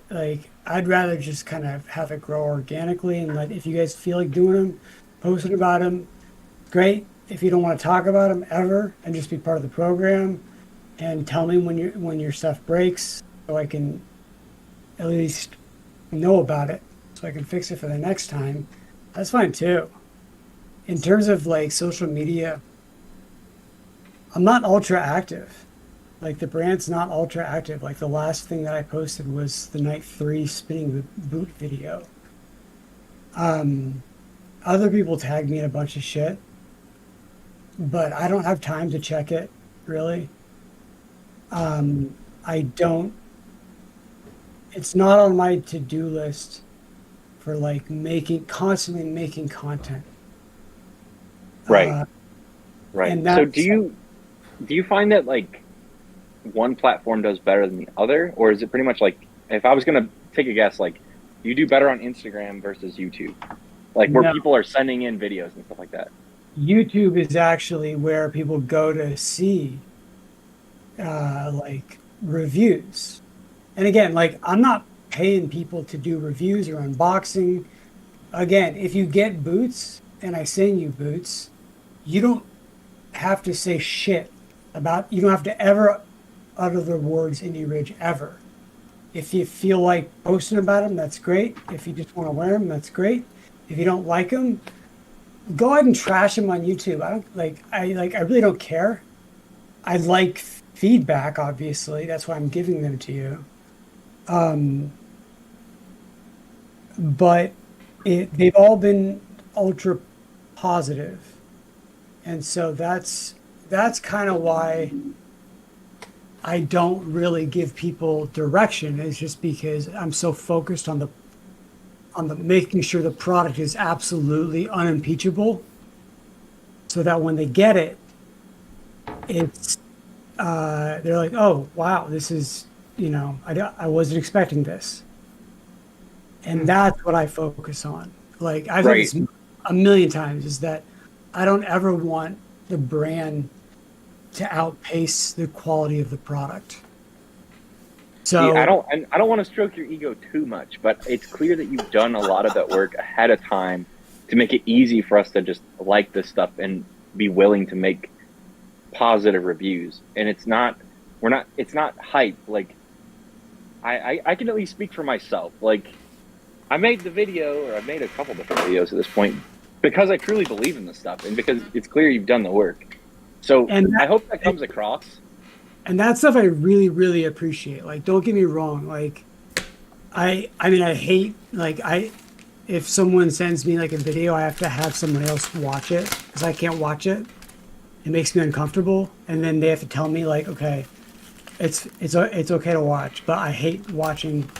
rather just kind of have it grow organically, and if you guys feel like doing them, posting about them, great. If you don't want to talk about them ever and just be part of the program, and tell me when your stuff breaks, so I can at least know about it, so I can fix it for the next time, that's fine too. In terms of social media, I'm not ultra active. The brand's not ultra active. The last thing that I posted was the Night 3 spinning the boot video. Other people tag me in a bunch of shit, but I don't have time to check it, really. I don't, it's not on my to-do list for like constantly making content. Right. Right. and So that's- do you find that like one platform does better than the other, or is it pretty much like, if I was gonna take a guess, like you do better on Instagram versus YouTube, like where No. people are sending in videos and stuff like that? YouTube is actually where people go to see like reviews. And again, like I'm not paying people to do reviews or unboxing. Again, if you get boots and I send you boots, you don't have to say shit about, you don't have to ever utter the words Indie Ridge ever. If you feel like posting about them, that's great. If you just want to wear them, that's great. If you don't like them, go ahead and trash them on YouTube. I really don't care. I like feedback, obviously. That's why I'm giving them to you. But they've all been ultra positive. And so that's kind of why I don't really give people direction, is just because I'm so focused on the making sure the product is absolutely unimpeachable, so that when they get it, it's they're like, oh wow, this is, I wasn't expecting this. And that's what I focus on. Like I've said this a million times, is that I don't ever want the brand to outpace the quality of the product. So See, I don't want to stroke your ego too much, but it's clear that you've done a lot of that work ahead of time to make it easy for us to just like this stuff and be willing to make positive reviews. And it's not hype. Like I can at least speak for myself. Like I made the video, or I've made a couple different videos at this point, because I truly believe in this stuff and because it's clear you've done the work. So I hope that comes across. And that stuff I really, really appreciate. Like, don't get me wrong. Like, I mean, I hate, like, if someone sends me like a video, I have to have someone else watch it because I can't watch it. It makes me uncomfortable. And then they have to tell me like, okay, it's okay to watch, but I hate watching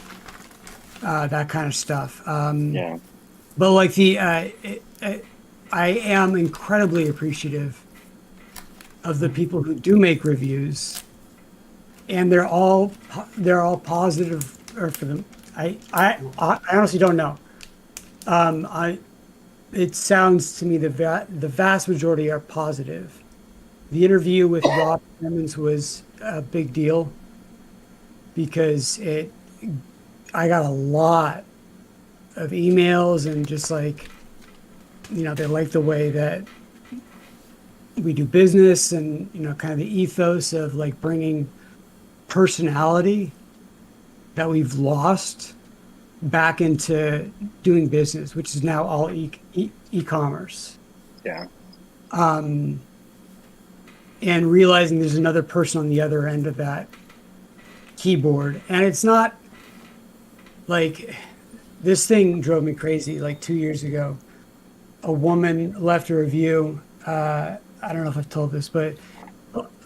that kind of stuff. Yeah. But like I am incredibly appreciative of the people who do make reviews, and they're all positive, or for them. I honestly don't know. It sounds to me the vast majority are positive. The interview with Rob Simmons was a big deal because I got a lot of emails and just like, they like the way that we do business and, kind of the ethos of like bringing personality that we've lost back into doing business, which is now all e-commerce. Yeah. And realizing there's another person on the other end of that keyboard. And it's not like, this thing drove me crazy. Like 2 years ago, a woman left a review. I don't know if I've told this, but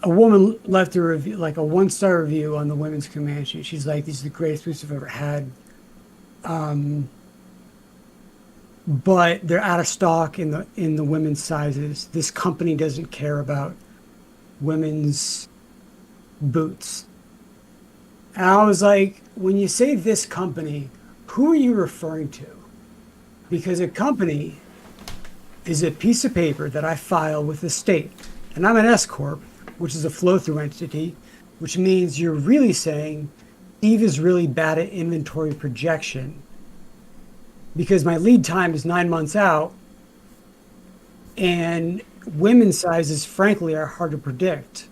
a woman left a review, like a 1-star review on the women's Comanche. She's like, "These are the greatest boots I've ever had." But they're out of stock in the women's sizes. This company doesn't care about women's boots. And I was like, when you say this company, who are you referring to? Because a company is a piece of paper that I file with the state. And I'm an S Corp, which is a flow-through entity, which means you're really saying Steve is really bad at inventory projection because my lead time is 9 months out, and women's sizes, frankly, are hard to predict.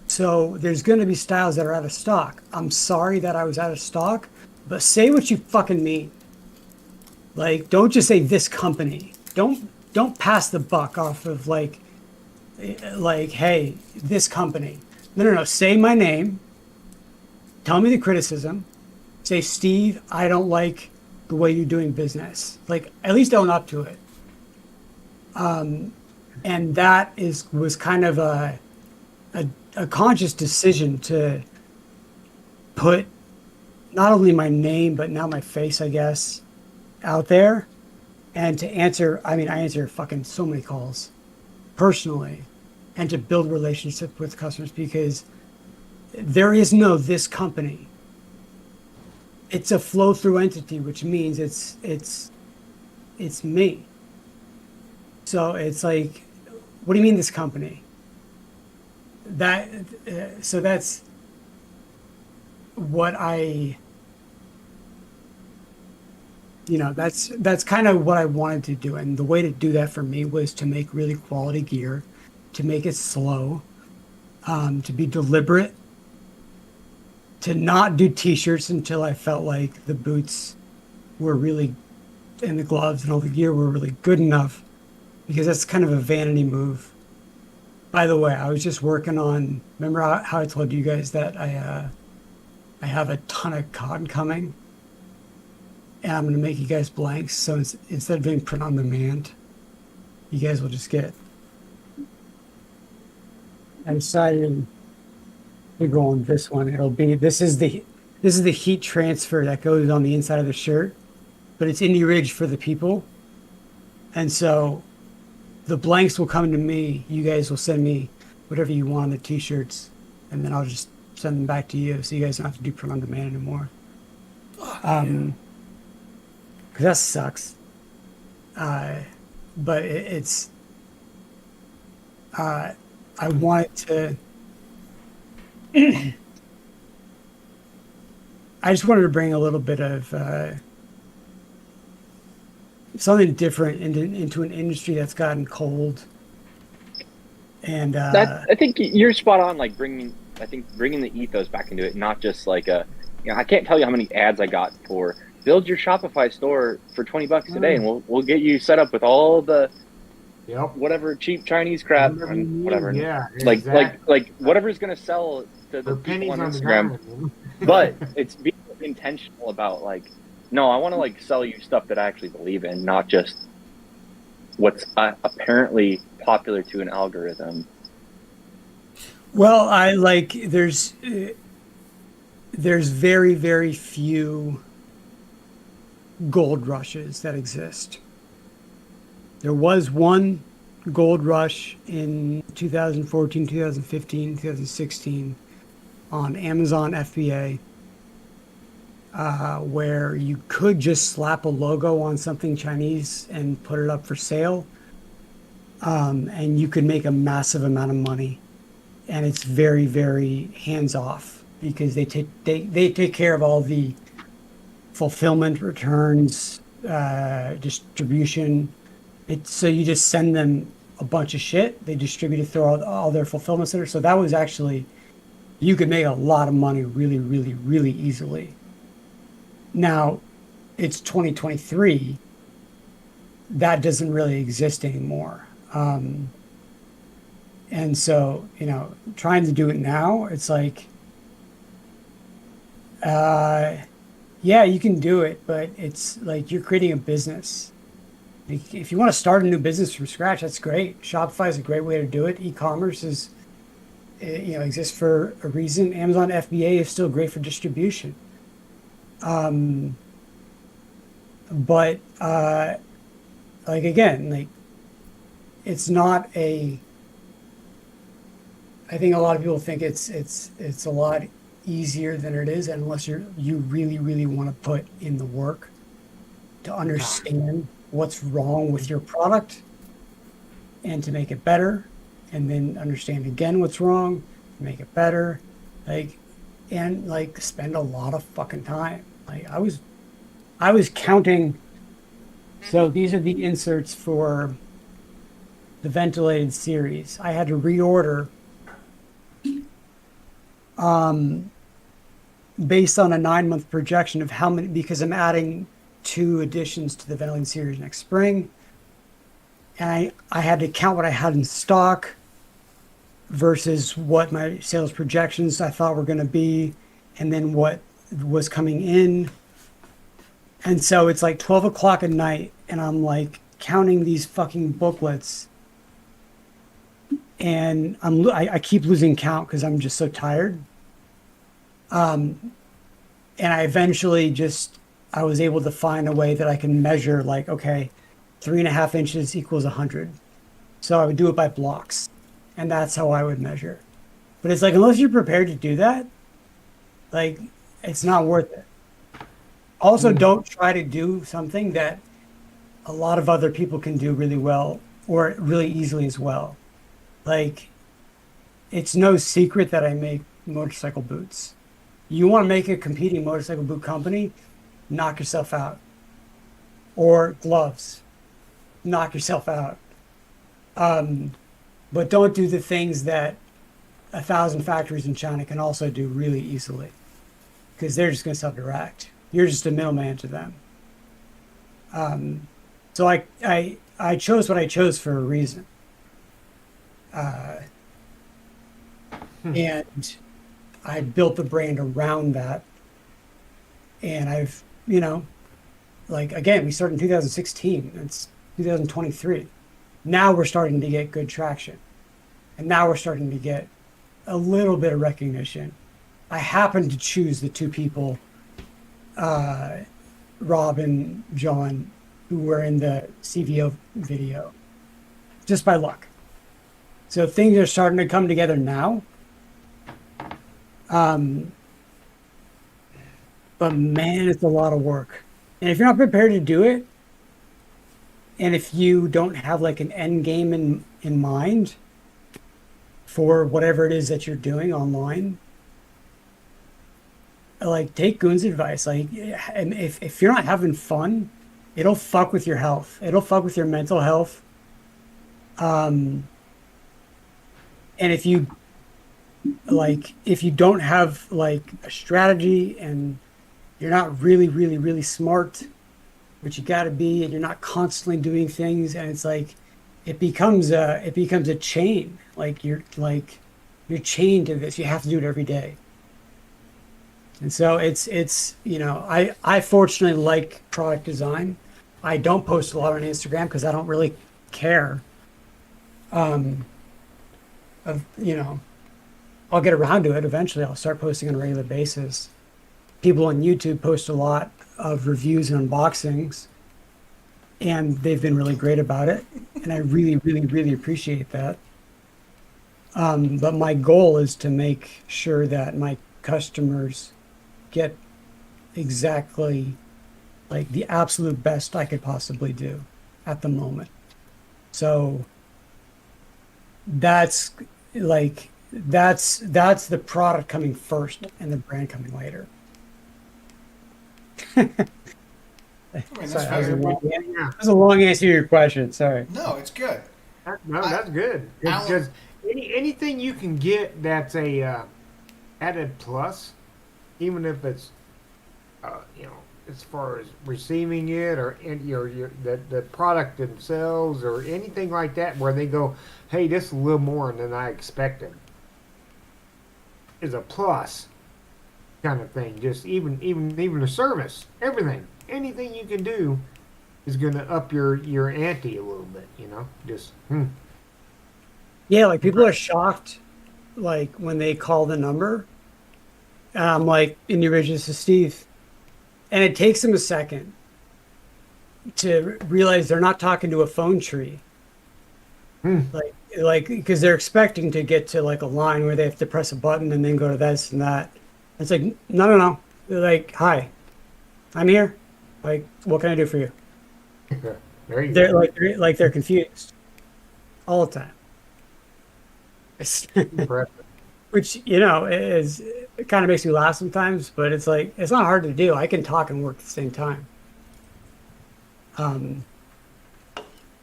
So there's going to be styles that are out of stock. I'm sorry that I was out of stock, but say what you fucking mean. Like, don't just say this company. Don't pass the buck off of like, hey, this company. No. Say my name. Tell me the criticism. Say, Steve, I don't like the way you're doing business. Like, at least own up to it. And that was kind of a conscious decision to put not only my name, but now my face, I guess, out there, and to answer, I mean, I answer fucking so many calls personally, and to build relationships with customers, because there is no this company. It's a flow through entity, which means it's me. So it's like, what do you mean this company? That so that's what that's kind of what I wanted to do, and the way to do that for me was to make really quality gear, to make it slow, to be deliberate, to not do t-shirts until I felt like the boots were really, and the gloves and all the gear were really good enough, because that's kind of a vanity move. By the way, I was just working on, remember how I told you guys that I have a ton of cotton coming, and I'm going to make you guys blanks, so instead of being print on demand, you guys will just get, I decided to go on this one. It'll be, this is the heat transfer that goes on the inside of the shirt, but it's indie rigged for the people. And so the blanks will come to me. You guys will send me whatever you want on the t-shirts, and then I'll just send them back to you, so you guys don't have to do print on demand anymore. Because that sucks. But it's I wanted to I just wanted to bring a little bit of something different into an industry that's gotten cold. And I think you're spot on. Like bringing the ethos back into it, not just like I can't tell you how many ads I got for build your Shopify store for $20 a day, and we'll get you set up with all the whatever cheap Chinese crap and whatever. Yeah, like whatever's gonna sell to the people on Instagram. But it's being intentional about like, no, I want to like sell you stuff that I actually believe in, not just what's apparently popular to an algorithm. well, I like there's very, very few gold rushes that exist. There was one gold rush in 2014, 2015, 2016 on Amazon FBA, where you could just slap a logo on something Chinese and put it up for sale, and you could make a massive amount of money. And it's very, very hands off, because they take care of all the fulfillment, returns, distribution. So you just send them a bunch of shit. They distribute it through all their fulfillment centers. So that was actually, you could make a lot of money really, really, really easily. Now, it's 2023. That doesn't really exist anymore. And so, trying to do it now, it's like, yeah, you can do it, but it's like you're creating a business. Like, if you want to start a new business from scratch, that's great. Shopify is a great way to do it. E-commerce exists for a reason. Amazon FBA is still great for distribution. But like again, like it's not a. I think a lot of people think it's a lot easier than it is, unless you really, really want to put in the work to understand what's wrong with your product and to make it better, and then understand again what's wrong, make it better, and spend a lot of fucking time. Like I was counting. So these are the inserts for the ventilated series. I had to reorder based on a 9-month projection of how many, because I'm adding 2 additions to the ventilated series next spring. And I had to count what I had in stock versus what my sales projections I thought were going to be, and then what was coming in. And so it's like 12 o'clock at night, and I'm like counting these fucking booklets, and I keep losing count because I'm just so tired. And I eventually just I was able to find a way that I can measure, like, okay, 3.5 inches equals 100. So I would do it by blocks, and that's how I would measure. But it's like, unless you're prepared to do that, like, it's not worth it. Also, don't try to do something that a lot of other people can do really well or really easily as well. Like, it's no secret that I make motorcycle boots. You want to make a competing motorcycle boot company, knock yourself out. Or gloves, knock yourself out. But don't do the things that 1,000 factories in China can also do really easily, because they're just going to self-direct. You're just a middleman to them. So I chose what I chose for a reason. And I built the brand around that. And I've, like, again, we started in 2016. It's 2023. Now we're starting to get good traction. And now we're starting to get a little bit of recognition. I happened to choose the two people, Rob and John, who were in the CVO video, just by luck. So things are starting to come together now. But man, it's a lot of work. And if you're not prepared to do it, and if you don't have like an end game in mind for whatever it is that you're doing online, like, take Goon's advice. Like, and if you're not having fun, it'll fuck with your health. It'll fuck with your mental health. And if you don't have like a strategy and you're not really, really, really smart, but you got to be, and you're not constantly doing things, and it's like it becomes a chain. Like you're chained to this. You have to do it every day. And so it's I fortunately like product design. I don't post a lot on Instagram because I don't really care. I'll get around to it eventually. I'll start posting on a regular basis. People on YouTube post a lot of reviews and unboxings, and they've been really great about it. And I really, really, really appreciate that. But my goal is to make sure that my customers get exactly like the absolute best I could possibly do at the moment. So that's the product coming first and the brand coming later. That's Sorry, that fair. was a long answer to your question. Sorry. No, it's good. No, that's good. Because anything you can get that's a added plus, even if it's as far as receiving it or the product themselves or anything like that, where they go, hey, this is a little more than I expected, is a plus kind of thing. Just even the service, everything, anything you can do is going to up your ante a little bit. Just Yeah, like people are shocked, like when they call the number. And I'm like, in the original, this is Steve. And it takes them a second to realize they're not talking to a phone tree. Like because they're expecting to get to like a line where they have to press a button and then go to this and that. It's like, no. They're like, hi, I'm here. Like, what can I do for you? there you They're go. they're confused all the time. Impressive. Which, it kind of makes me laugh sometimes, but it's like, it's not hard to do. I can talk and work at the same time.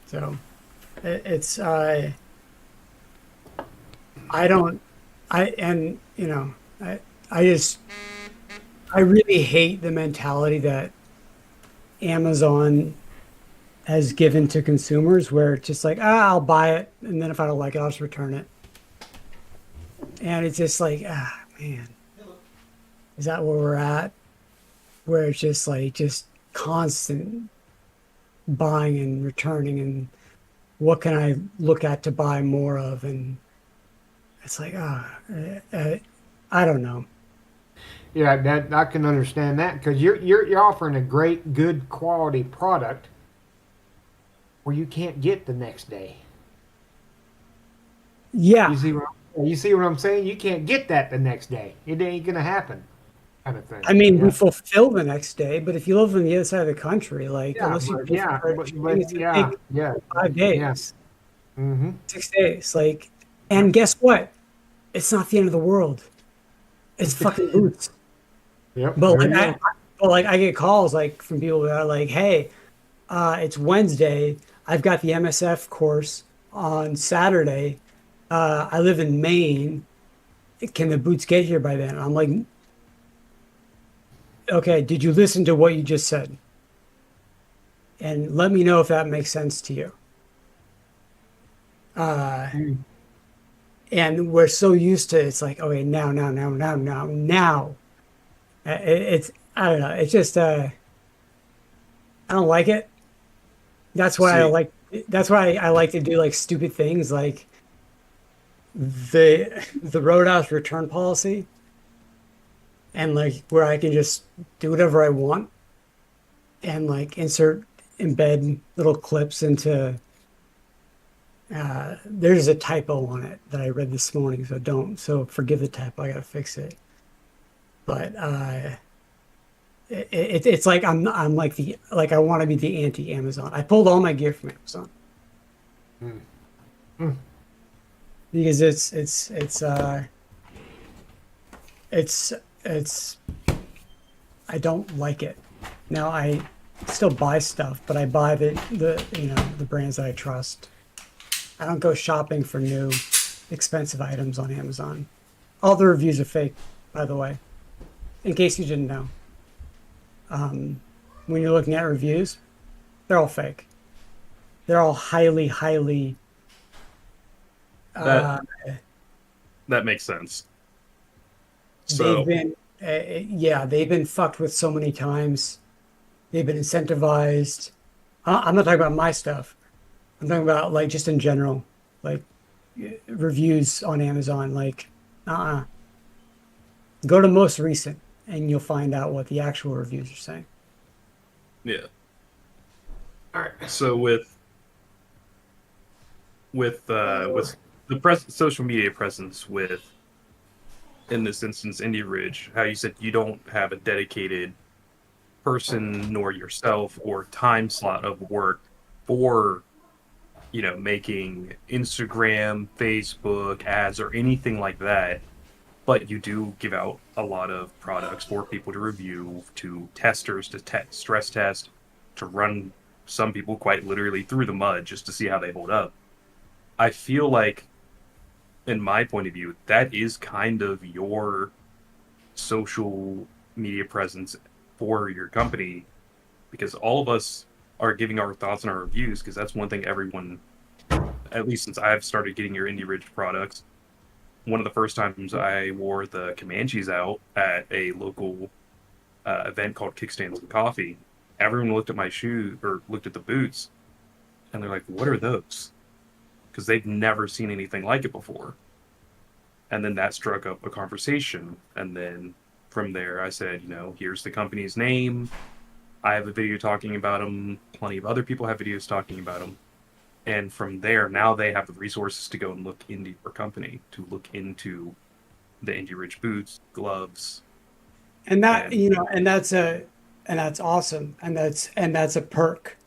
So it's, I really hate the mentality that Amazon has given to consumers, where it's just like, I'll buy it, and then if I don't like it, I'll just return it. And it's just like, man, is that where we're at? Where it's just like, just constant buying and returning, and what can I look at to buy more of? And it's like, I don't know. Yeah, that I can understand that because you're offering a great, good quality product where you can't get the next day. Yeah. You see what I'm saying? You can't get that the next day. It ain't gonna happen, kind of thing. I mean, we Yeah, fulfill the next day, but if you live on the other side of the country, like yeah, unless you but pay for yeah, it, it's gonna yeah, take yeah, 5 days, Mm-hmm. 6 days. Like, Yep. and guess what? It's not the end of the world. It's fucking boots. Yep. But There like you go. I get calls like from people that are like, "Hey, it's Wednesday. I've got the MSF course on Saturday. I live in Maine. Can the boots get here by then?" And I'm like, "Okay, did you listen to what you just said? And let me know if that makes sense to you." Uh, Mm. and we're so used to it's like, okay, now. It's I don't know. It's just I don't like it. That's why I See, like. That's why I like to do like stupid things like the Roadhouse return policy, and like where I can just do whatever I want and like embed little clips into. There's a typo on it that I read this morning, so forgive the typo. I gotta fix it. But it's like I'm like I want to be the anti Amazon. I pulled all my gear from Amazon Mm. Mm. because it's it's I don't like it. Now I still buy stuff, but I buy the brands that I trust. I don't go shopping for new expensive items on Amazon. All the reviews are fake, by the way, in case you didn't know. When you're looking at reviews, they're all fake. They're all highly that uh, that makes sense. they've So been yeah, they've been fucked with so many times. They've been incentivized. I'm not talking about my stuff. I'm talking about like just in general, like reviews on Amazon. Like, go to most recent, and you'll find out what the actual reviews are saying. yeah. All right. So with the social media presence with in this instance Indie Ridge, how you said you don't have a dedicated person nor yourself or time slot of work for making Instagram, Facebook ads or anything like that, but you do give out a lot of products for people to review, to testers to stress test, to run some people quite literally through the mud just to see how they hold up. I feel like, in my point of view, that is kind of your social media presence for your company because all of us are giving our thoughts and our reviews because that's one thing everyone, at least since I've started getting your Indie Ridge products, one of the first times I wore the Comanches out at a local event called Kickstands and Coffee, everyone looked at my shoes or looked at the boots and they're like, what are those? Because they've never seen anything like it before. And then that struck up a conversation. And then from there, I said, here's the company's name. I have a video talking about them. Plenty of other people have videos talking about them. And from there, now they have the resources to go and look into your company, to look into the Indie Ridge boots, gloves. And that And and that's awesome, and that's a perk.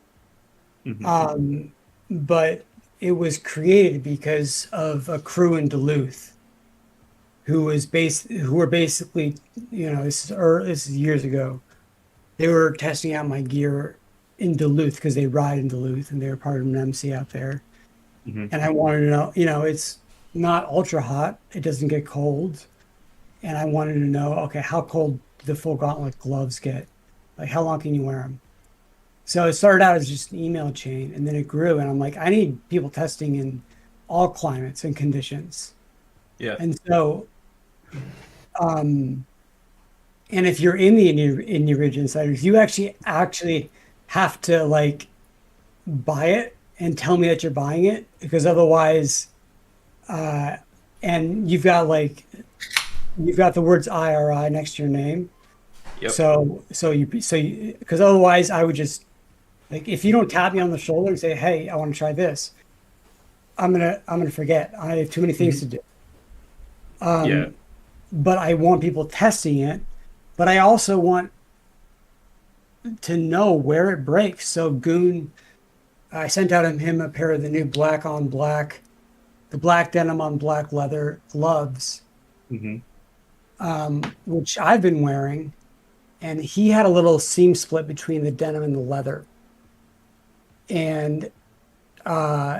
mhm. But it was created because of a crew in Duluth who were basically, this is years ago. They were testing out my gear in Duluth because they ride in Duluth and they were part of an MC out there. Mhm. And I wanted to know, it's not ultra hot, it doesn't get cold, and I wanted to know, okay, how cold do the full gauntlet gloves get? Like, how long can you wear them? So it started out as just an email chain, and then it grew, and I'm like, I need people testing in all climates and conditions. Yeah. And so, um, and if you're in the Ridge Insiders, you actually have to like buy it and tell me that you're buying it because otherwise, and you've got like you've got the words IRI next to your name. Yep. Because otherwise I would just, like, if you don't tap me on the shoulder and say, "Hey, I want to try this," I'm gonna forget. I have too many things to do. Yeah. But I want people testing it. But I also want to know where it breaks. So Goon, I sent out him a pair of the new black on black, the black denim on black leather gloves, Hmm. which I've been wearing, and he had a little seam split between the denim and the leather, and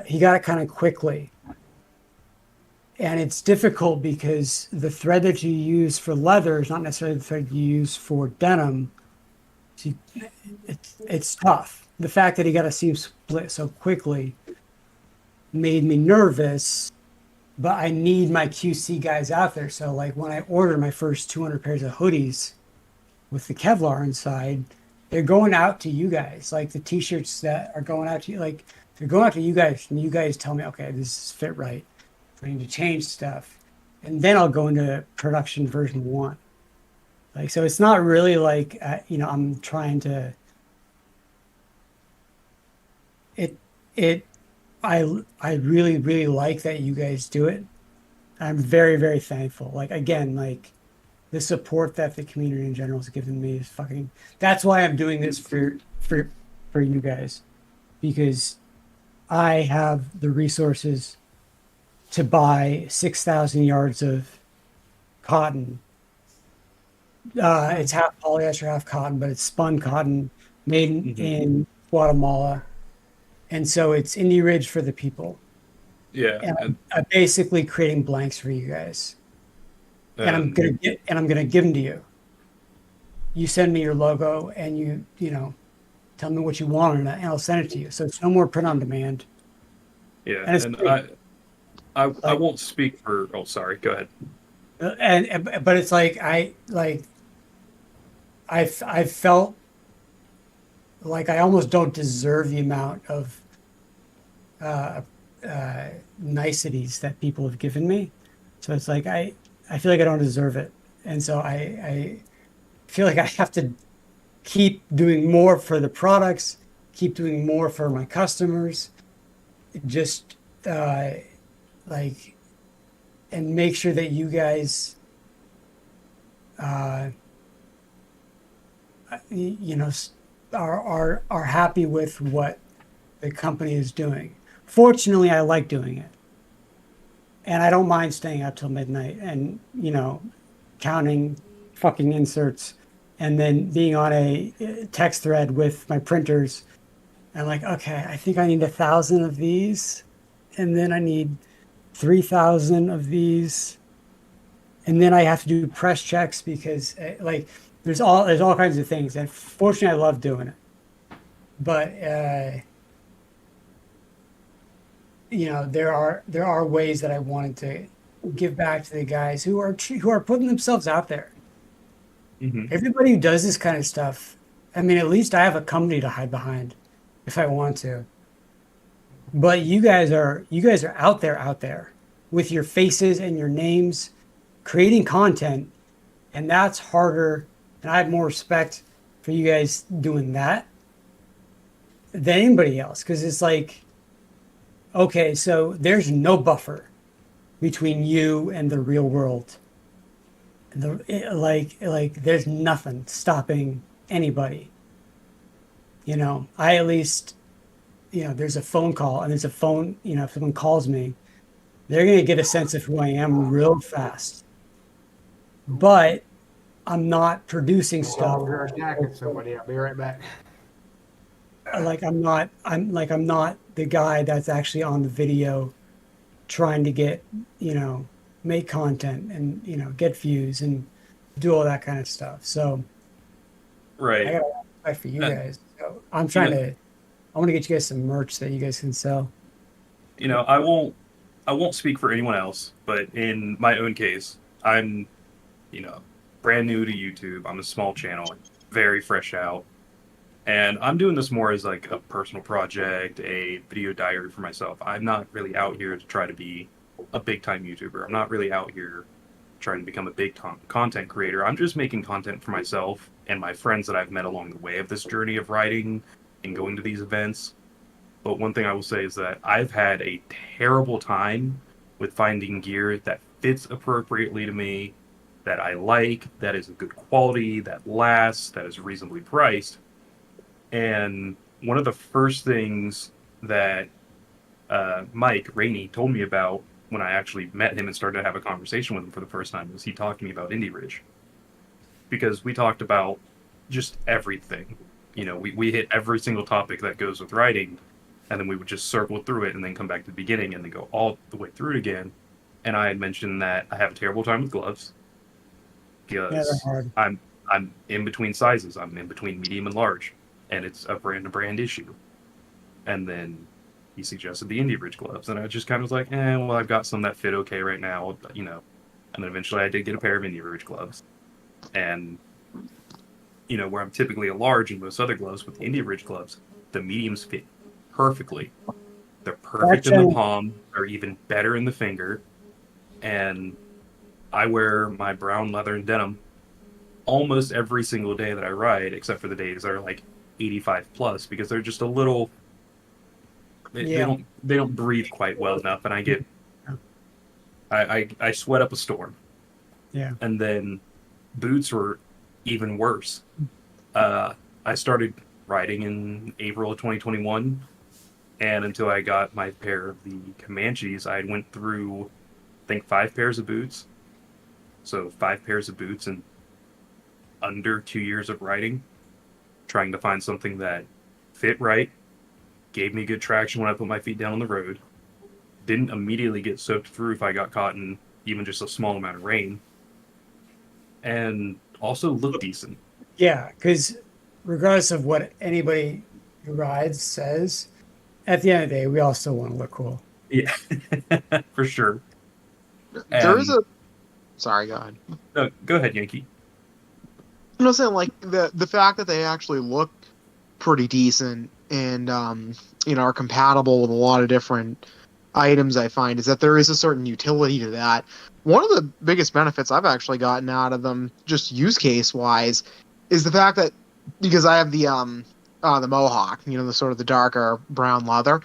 he got it kind of quickly. And it's difficult because the thread that you use for leather is not necessarily the thread you use for denim. So it's tough. The fact that he got a seam split so quickly made me nervous, but I need my QC guys out there. So, like, when I ordered my first 200 pairs of hoodies with the Kevlar inside, they're going out to you guys. Like, the t-shirts that are going out to you, like, they're going out to you guys, and you guys tell me, okay, this is fit right. I need to change stuff. And then I'll go into production version 1. Like, so it's not really like, I'm trying to, I really, really like that you guys do it. I'm very, very thankful. Like, again, like, the support that the community in general has given me is fucking, that's why I'm doing this for you guys, because I have the resources to buy 6,000 yards of cotton. It's half polyester, half cotton, but it's spun cotton made in Guatemala. And so it's Indie Ridge for the people. Yeah. And I'm basically creating blanks for you guys. And I'm gonna give them to you. You send me your logo and you tell me what you want, and I'll send it to you. So it's no more print on demand. Yeah. And it's And I won't speak for. Oh, sorry. Go ahead. But it's like I felt like I almost don't deserve the amount of niceties that people have given me. So it's like I feel like I don't deserve it, and so I feel like I have to keep doing more for the products, keep doing more for my customers, just and make sure that you guys are happy with what the company is doing. Fortunately, I like doing it, and I don't mind staying up till midnight and counting fucking inserts, and then being on a text thread with my printers. I'm like, okay, I think I need 1,000 of these, and then I need 3,000 of these, and then I have to do press checks because there's all kinds of things. And fortunately, I love doing it, but there are ways that I wanted to give back to the guys who are putting themselves out there. Mm-hmm. Everybody who does this kind of stuff, I mean, at least I have a company to hide behind if I want to. But you guys are out there with your faces and your names, creating content, and that's harder. And I have more respect for you guys doing that than anybody else, because it's like, okay, so there's no buffer between you and the real world. There's nothing stopping anybody. I at least, there's a phone call, and there's a phone, if someone calls me, they're going to get a sense of who I am real fast. But I'm not producing stuff. We're attacking somebody. I'll be right back. I'm not the guy that's actually on the video trying to get, make content and, get views and do all that kind of stuff. So Right. I got a fight for you guys. So I want to get you guys some merch that you guys can sell. I won't speak for anyone else, but in my own case, I'm, brand new to YouTube. I'm a small channel, very fresh out. And I'm doing this more as like a personal project, a video diary for myself. I'm not really out here to try to be a big time YouTuber. I'm not really out here trying to become a big content creator. I'm just making content for myself and my friends that I've met along the way of this journey of riding and going to these events. But one thing I will say is that I've had a terrible time with finding gear that fits appropriately to me, that I like, that is of good quality, that lasts, that is reasonably priced. And one of the first things that Mike Rainey told me about when I actually met him and started to have a conversation with him for the first time was he talked to me about Indie Ridge. Because we talked about just everything. You know, we hit every single topic that goes with riding, and then we would just circle through it and then come back to the beginning and then go all the way through it again. And I had mentioned that I have a terrible time with gloves because I'm in between sizes. I'm in between medium and large, and it's a brand issue. And then he suggested the Indie Ridge gloves, and I just kind of was like, well, I've got some that fit okay right now, you know. And then eventually I did get a pair of Indie Ridge gloves. And, you know, where I'm typically a large in most other gloves, with the Indie Ridge gloves, the mediums fit perfectly. They're perfect in the palm, or even better in the finger. And I wear my brown leather and denim almost every single day that I ride, except for the days that are like 85 plus, because they're just a little... They don't breathe quite well enough, and I sweat up a storm. Yeah. And then boots were even worse. I started riding in April of 2021, and until I got my pair of the Comanches, I went through, I think, 5 pairs of boots. So 5 pairs of boots in under 2 years of riding, trying to find something that fit right, gave me good traction when I put my feet down on the road, didn't immediately get soaked through if I got caught in even just a small amount of rain, and also looked decent. Yeah, because regardless of what anybody who rides says, at the end of the day, we all still want to look cool. Yeah, for sure. There is a... Sorry, go ahead. No, go ahead, Yankee. You know what I'm saying? Like, the fact that they actually look pretty decent and, you know, are compatible with a lot of different items, I find, is that there is a certain utility to that. One of the biggest benefits I've actually gotten out of them, just use case wise, is the fact that, because I have the Mohawk, you know, the sort of the darker brown leather,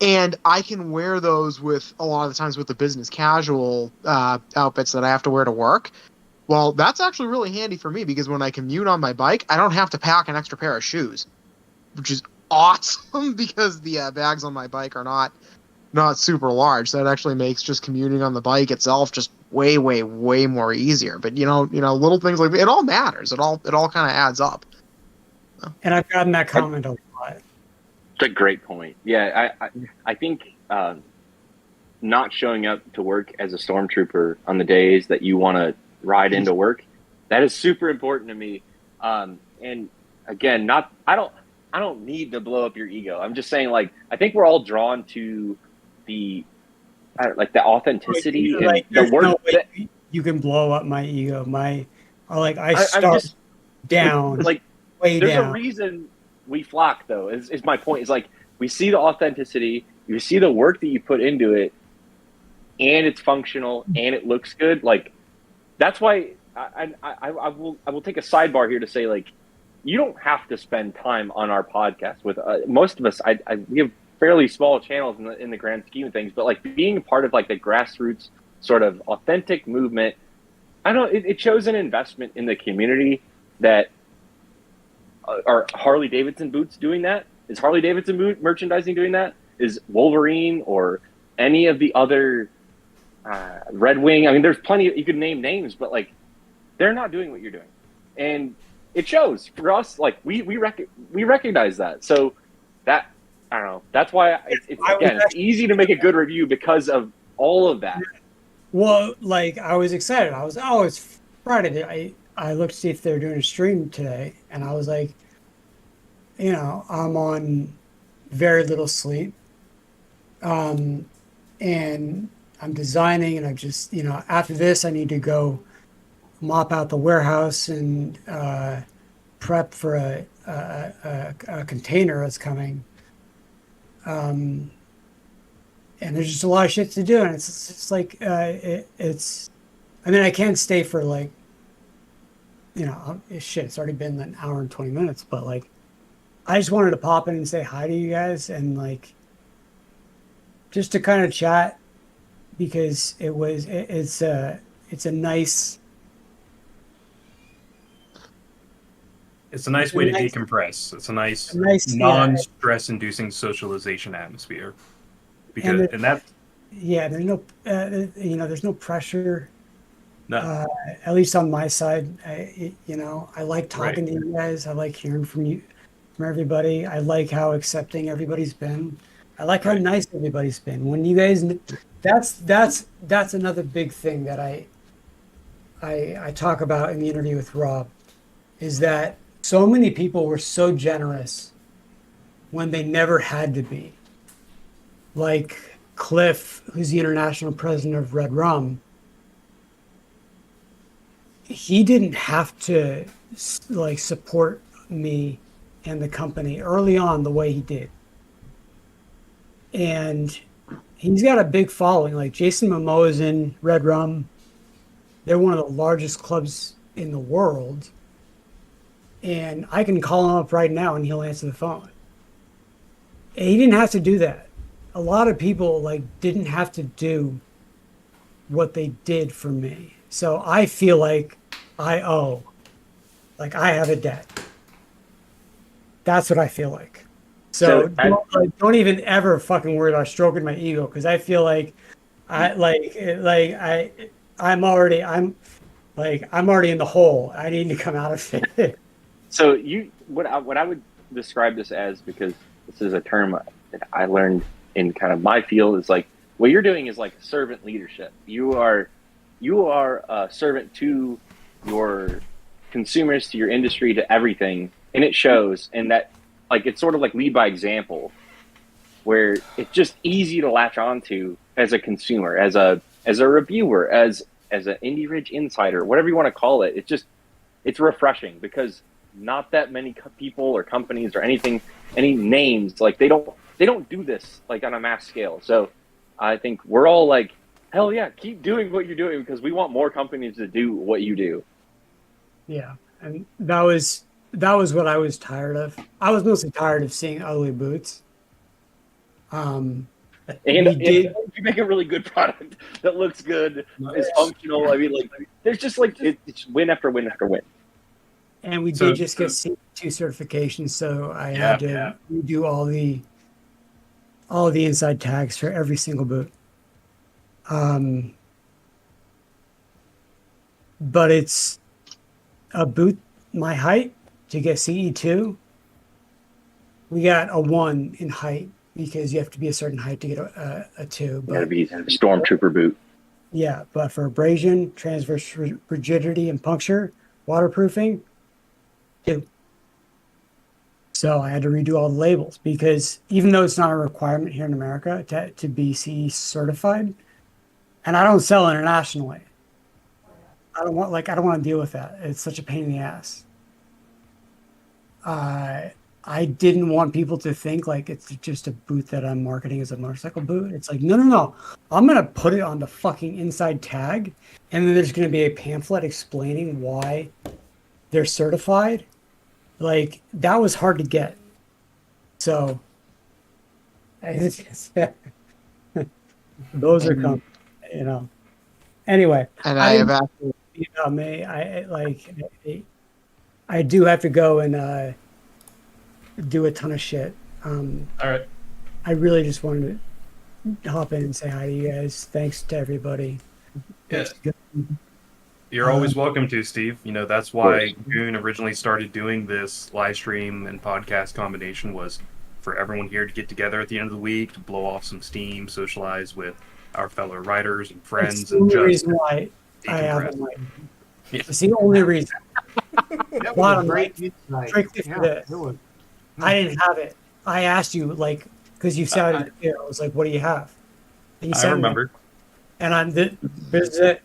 and I can wear those with a lot of the times with the business casual outfits that I have to wear to work. Well, that's actually really handy for me, because when I commute on my bike, I don't have to pack an extra pair of shoes, which is awesome because the bags on my bike are not super large. So that actually makes just commuting on the bike itself just way more easier. But you know, little things like that, it all matters. It all kind of adds up. And I've gotten that comment a lot. It's a great point. Yeah, I think not showing up to work as a stormtrooper on the days that you want to ride into work, that is super important to me. And again, I don't need to blow up your ego. I'm just saying, like, I think we're all drawn to the authenticity Like, and the work. No way you can blow up my ego. I start down, like, way there's down. a reason we flock, though. Is my point? Is like, we see the authenticity, you see the work that you put into it, and it's functional and it looks good. Like, that's why I will take a sidebar here to say, like, you don't have to spend time on our podcast with most of us. We have fairly small channels in the grand scheme of things, but like being a part of like the grassroots sort of authentic movement, it shows an investment in the community. That are Harley Davidson boots doing that? Is Harley Davidson merchandising doing that? Is Wolverine or any of the other Red Wing? I mean, there's plenty. You could name names, but like, they're not doing what you're doing, and it shows for us. Like, we recognize that. So that, I don't know. That's why it's easy to make a good review because of all of that. Well, like, I was excited. It's Friday. I looked to see if they were doing a stream today, and I was like, you know, I'm on very little sleep, and I'm designing, and I just, you know, after this I need to go mop out the warehouse and prep for a container that's coming. And there's just a lot of shit to do, and it's like it's I mean, I can't stay for like, shit. It's already been an hour and 20 minutes, but like, I just wanted to pop in and say hi to you guys and like, just to kind of chat because it's a nice. It's a nice way to decompress. It's a nice yeah. non-stress-inducing socialization atmosphere. Because there's no there's no pressure. No. At least on my side, I like talking to you guys. I like hearing from everybody. I like how accepting everybody's been. I like how nice everybody's been. When you guys, that's another big thing that I talk about in the interview with Rob, is that so many people were so generous when they never had to be. Like Cliff, who's the international president of Red Rum, he didn't have to like support me and the company early on the way he did. And he's got a big following. Like Jason Momoa is in Red Rum. They're one of the largest clubs in the world. And I can call him up right now and he'll answer the phone. And he didn't have to do that. A lot of people like didn't have to do what they did for me. So I feel like I owe. Like I have a debt. That's what I feel like. So don't even ever fucking worry about stroking my ego, because I feel like I'm already in the hole. I need to come out of it. So what I would describe this as, because this is a term that I learned in kind of my field, is like what you're doing is like servant leadership. You are a servant to your consumers, to your industry, to everything, and it shows. And that, like, it's sort of like lead by example, where it's just easy to latch onto as a consumer, as a reviewer, as an Indie Ridge insider, whatever you want to call it. It's refreshing, because not that many people or companies or any names, like they don't do this like on a mass scale. So I think we're all like, hell yeah, keep doing what you're doing, because we want more companies to do what you do. Yeah, and that was what I was tired of. I was mostly tired of seeing ugly boots. And you make a really good product that looks good, is functional. I mean, like, there's just like it's win after win after win. And we did just get C2 certification, so I had to redo all the inside tags for every single boot. But it's a boot my height to get CE2. We got a 1 in height, because you have to be a certain height to get a 2. Got to be a stormtrooper boot. Yeah, but for abrasion, transverse rigidity, and puncture, waterproofing, 2. So I had to redo all the labels, because even though it's not a requirement here in America to be CE certified, and I don't sell internationally, I don't want to deal with that. It's such a pain in the ass. I didn't want people to think like it's just a boot that I'm marketing as a motorcycle boot. It's like, no. I'm going to put it on the fucking inside tag, and then there's going to be a pamphlet explaining why they're certified. Like, that was hard to get. So, those are coming, Anyway. And I have actually... I do have to go and do a ton of shit. All right. I really just wanted to hop in and say hi to you guys. Thanks to everybody. Yes. You're always welcome to, Steve. That's why Goon originally started doing this live stream and podcast combination, was for everyone here to get together at the end of the week, to blow off some steam, socialize with our fellow writers and friends. That's the only reason why I have a mic. It's the only reason. Bottom right, strictly for this. I didn't have it. I asked you, like, because you sounded clear. I was like, "What do you have?" And you I remember. And this is it.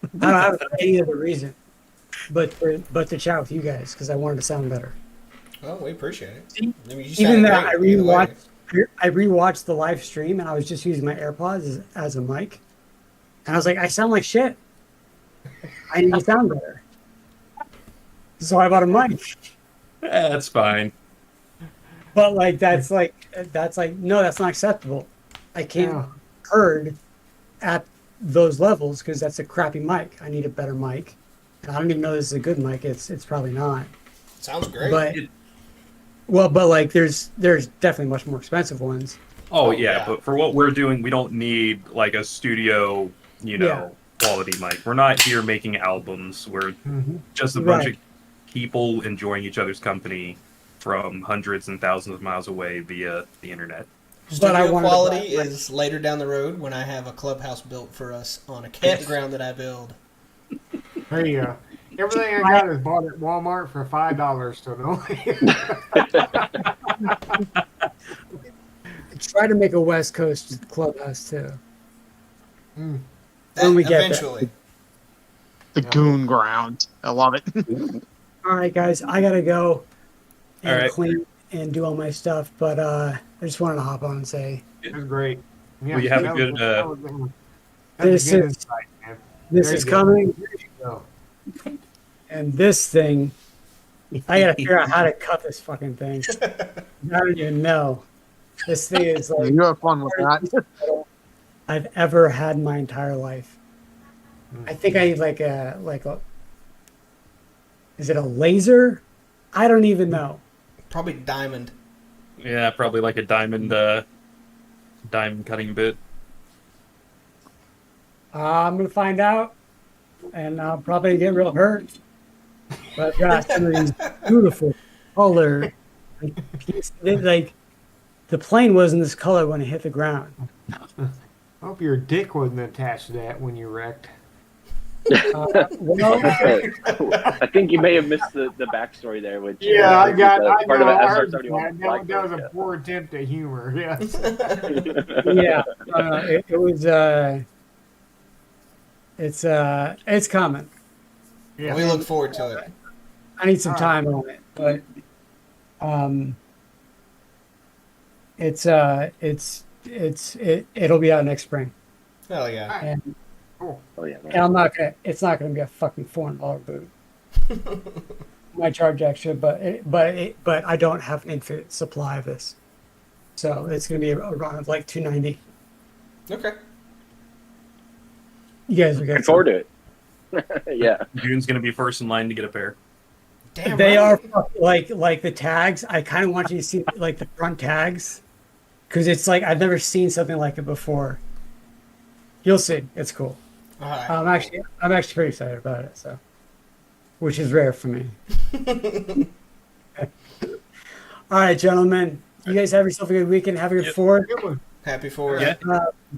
I don't have any other reason, but to chat with you guys, because I wanted to sound better. Well, we appreciate it. See, even that, I rewatched the live stream, and I was just using my AirPods as a mic, and I was like, I sound like shit. I need to sound better. So I bought a mic. That's fine. But like that's like no, that's not acceptable. I can't Yeah. record at those levels because that's a crappy mic. I need a better mic. And I don't even know this is a good mic. It's probably not. Sounds great. But but like there's definitely much more expensive ones. Oh, yeah. yeah, but for what we're doing, we don't need like a studio, quality mic. We're not here making albums. We're just a bunch Right. of people enjoying each other's company from hundreds and thousands of miles away via the internet. But I Studio wanted to quality buy- is later down the road when I have a clubhouse built for us on a campground that I build. There you go. Everything I got is bought at Walmart for $5. So no. Try to make a West Coast clubhouse too. Mm. When we get there. Eventually. The goon ground. I love it. All right, guys, I gotta go and All right. clean and do all my stuff. But I just wanted to hop on and say It was great. Yeah, Well, you have a that good, was- that was this good is- insight, man. this There is you go. coming, There you go. and this thing. I gotta figure out how to cut this fucking thing. I don't even know. This thing is like You have fun with that. I've ever had in my entire life. I think I need like a is it a laser? I don't even know. Probably diamond. Yeah, probably like a diamond cutting bit. I'm gonna find out, and I'll probably get real hurt. But I've got some of these beautiful color pieces. Like the plane wasn't this color when it hit the ground. I hope your dick wasn't attached to that when you wrecked. Well, I think you may have missed the backstory there, which Yeah, I got. I part know. of I an heard SR-71 that. That was a Blackbird, poor attempt at humor. Yes. yeah, it was. It's coming. Yeah. We look forward to it. I need some time on it, but it'll be out next spring, Hell yeah. and, Oh yeah, man. and I'm not gonna. It's not gonna be a fucking $400 boot. Might charge extra, but I don't have an infinite supply of this, so it's gonna be a run of like $290. Okay. You guys are Looking getting forward to it. Yeah. June's gonna be first in line to get a pair. Damn They right. are like the tags. I kind of want you to see like the front tags, because it's like I've never seen something like it before. You'll see. It's cool. All right. I'm actually pretty excited about it. So, which is rare for me. All right, gentlemen. You guys have yourself a good weekend. Have a good Yep. Fourth. Good one. Happy for Yeah. you.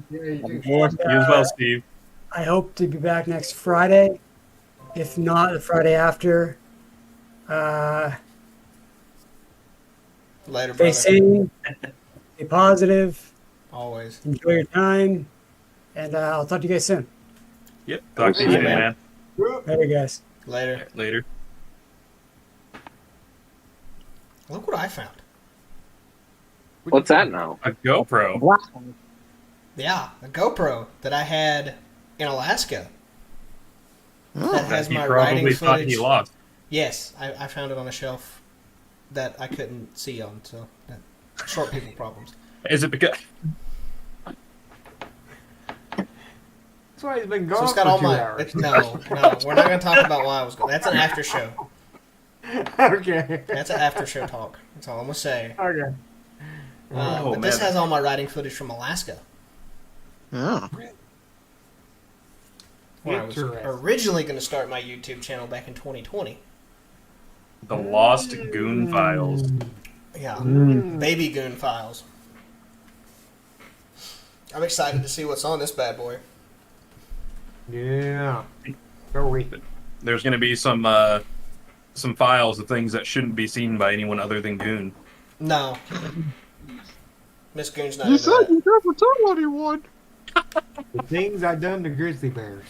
Yeah, you- You as well, Steve. I hope to be back next Friday. If not, the Friday after. Later, Stay brother. sane. Stay positive. Always. Enjoy your time. And I'll talk to you guys soon. Yep. Talk to you Yeah, soon, man. man. Later, guys. Later. Later. Look what I found. What's that now? A GoPro. Yeah, a GoPro that I had in Alaska. That That has he my riding probably thought footage. he lost. Yes, I found it on a shelf that I couldn't see on. So that short people problems. Is it because? That's why he's been So gone it's got for all 2 my. hours. No, we're not going to talk about why I was going. That's an after show. Okay. That's an after show talk. That's all I'm going to say. Okay. Oh, But this man. has all my riding footage from Alaska. Yeah. When I was Interesting. originally going to start my YouTube channel back in 2020. The Lost Goon Files. Yeah, Mm. baby goon files. I'm excited to see what's on this bad boy. Yeah. Go we. There's going to be some files of things that shouldn't be seen by anyone other than Goon. No, Miss Goon's not You into said that. you never tell anyone. The things I done to grizzly bears.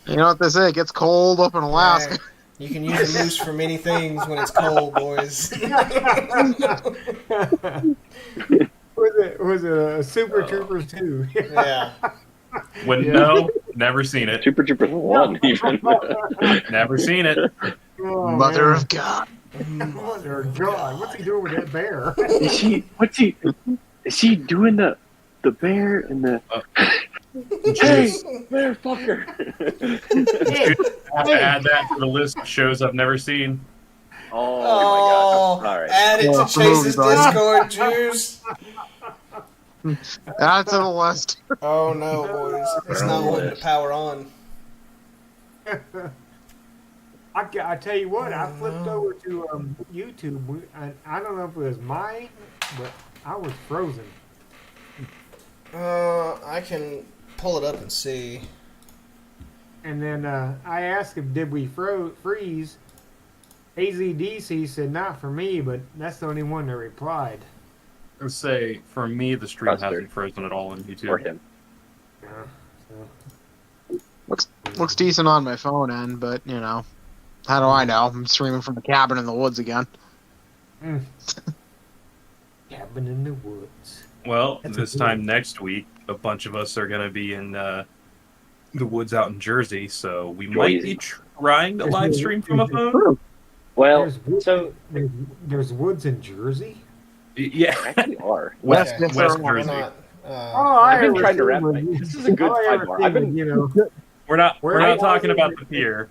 You know what they say? It gets cold up in Alaska. Right. You can use a moose for many things when it's cold, boys. Was it Super Troopers 2? Yeah. Wouldn't Yeah. know. Never seen it. Super Troopers 1, even. Never seen it. Oh, Mother man. of God. Mother of God. What's he doing with that bear? Is he doing the bear and the hey, bear fucker? Have to add that to the list of shows I've never seen. Oh, Oh, my god. All right. add it to Chase's Discord, Juice. Add to the list. Oh no, boys. It's not wanting to power on. I tell you what, I flipped over to YouTube. I don't know if it was mine, but I was frozen. I can pull it up and see. And then I asked him, did we freeze? AZDC said, not for me, but that's the only one that replied. I would say, for me, the stream Custard. hasn't frozen at all on YouTube. Or him. Yeah, so. Looks decent on my phone end, but you know, how do I know? I'm streaming from a cabin in the woods again. Cabin in the woods. Well, That's this a time next week, a bunch of us are going to be in the woods out in Jersey, so we might be trying to live stream from a phone. Well, There's woods, so there's woods in Jersey? Yeah, actually are. West Yes, West sir. We're Jersey. not. I've been trying to wrap my. This is a good sidebar. I've been. We're not Where not was talking it? about the pier.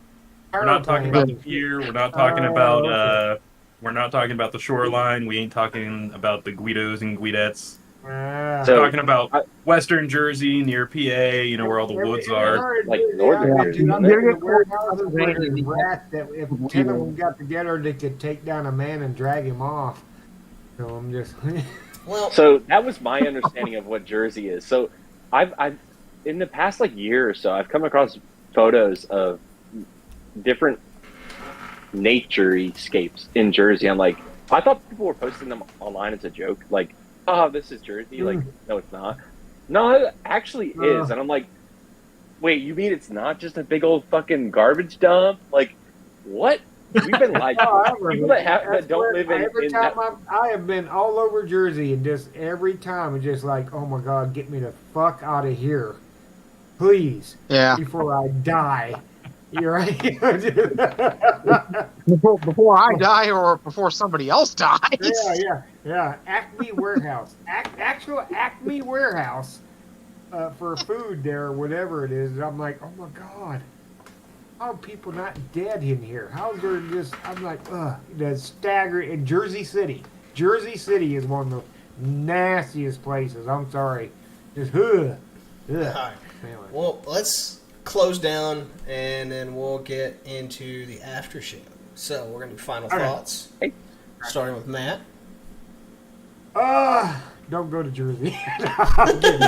We're not talking about the pier. We're not talking about we're not talking about the shoreline. We ain't talking about the Guidos and Guidettes. We're So- talking about Western Jersey near PA, you know, where all the woods are. Like northern Jersey, isn't it? You're Rat that if 10 of them got together, they could take down a man and drag him off. So I'm just. Well, So that was my understanding of what Jersey is. So I've in the past like year or so, I've come across photos of different naturescapes in Jersey. I'm like, I thought people were posting them online as a joke, like, oh, this is Jersey. Like, no, it's not. No, it actually is. And I'm like, wait, you mean it's not just a big old fucking garbage dump? Like, what? We've been lied to. People that don't live in Every that. time I have been all over Jersey, and just every time it's just like, oh my God, get me the fuck out of here, please, Yeah. before I die. You're right. Before I die or before somebody else dies. Yeah. Acme Warehouse, actual Acme Warehouse for food there, or whatever it is. I'm like, oh my God. How are people not dead in here? How's there just? I'm like, the stagger in Jersey City. Jersey City is one of the nastiest places. I'm sorry, just ugh. alright. Anyway. Well, let's close down and then we'll get into the after show. So we're gonna do final Okay. thoughts, Hey. starting with Matt. Don't go to Jersey. I'm kidding.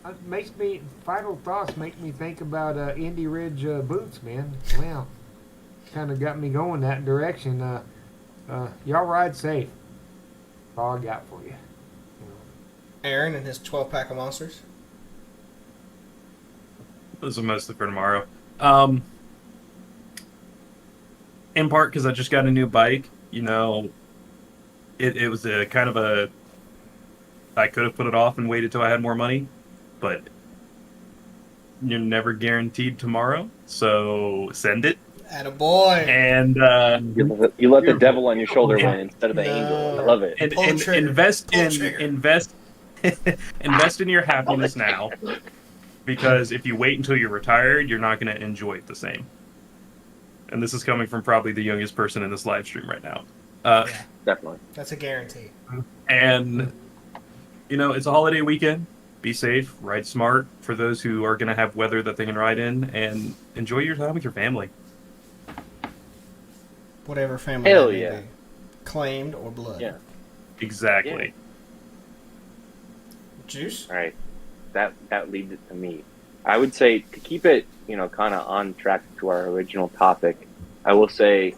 It makes me final thoughts make me think about Indy Ridge boots, man. Wow, kind of got me going that direction. Y'all ride safe. That's all I got for you. Aaron and his 12-pack of monsters. Those are mostly for tomorrow. In part because I just got a new bike. You know, it was a kind of a. I could have put it off and waited till I had more money, but you're never guaranteed tomorrow. So send it. Attaboy. And You let the devil on your shoulder win instead of the No. angel. I love it. and, Pull the and trigger. invest Pull the in trigger. invest in your happiness now, because if you wait until you're retired, you're not going to enjoy it the same. And this is coming from probably the youngest person in this live stream right now. Definitely. That's a guarantee. And you know, it's a holiday weekend. Be safe, ride smart for those who are going to have weather that they can ride in, and enjoy your time with your family. Whatever family Hell that may yeah. be. Claimed or blood. Yeah. Exactly. Juice? All right. That leads it to me. I would say to keep it, kind of on track to our original topic, I will say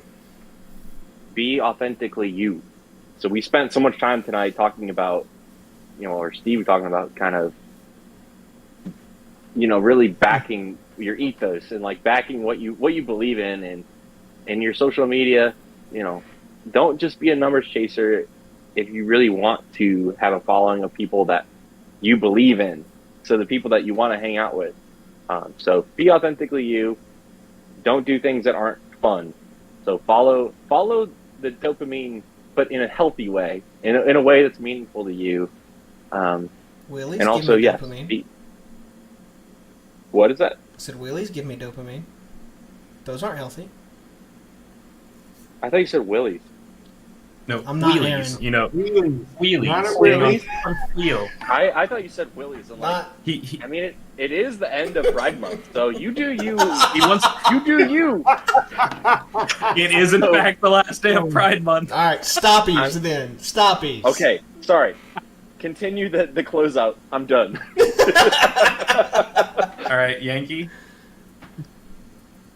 be authentically you. So we spent so much time tonight talking about, or Steve talking about kind of, really backing your ethos and like backing what you believe in and your social media, don't just be a numbers chaser. If you really want to have a following of people that you believe in, so the people that you want to hang out with. So be authentically you. Don't do things that aren't fun. So follow the dopamine, but in a healthy way, in a way that's meaningful to you. Wheelies, And also, give me yes. dopamine. What is that? I said wheelies, give me dopamine. Those aren't healthy. I thought you said willies. No, I'm not wheelies. Aaron. You know, Wheelies. wheelies. Not a You know, wheelies. Wheel. I thought you said willies. I'm like, Not. He I mean, it is the end of Pride Month, so you do you. he wants. You do you. It is in fact the last day of Pride Month. All right, stoppies then. Stoppies. Okay, sorry. Continue the closeout. I'm done. All right, Yankee.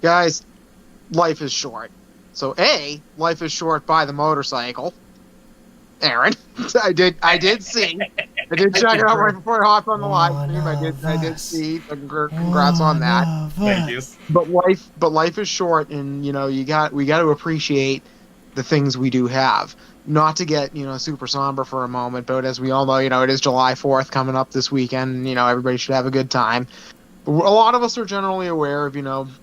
Guys, life is short. So life is short by the motorcycle. Aaron, I did see. I did check it out right before I hopped on the live stream. I did see. Congrats on that. Thank you. But life is short, and we got to appreciate the things we do have. Not to get super somber for a moment, but as we all know, it is July 4th coming up this weekend. Everybody should have a good time. A lot of us are generally aware of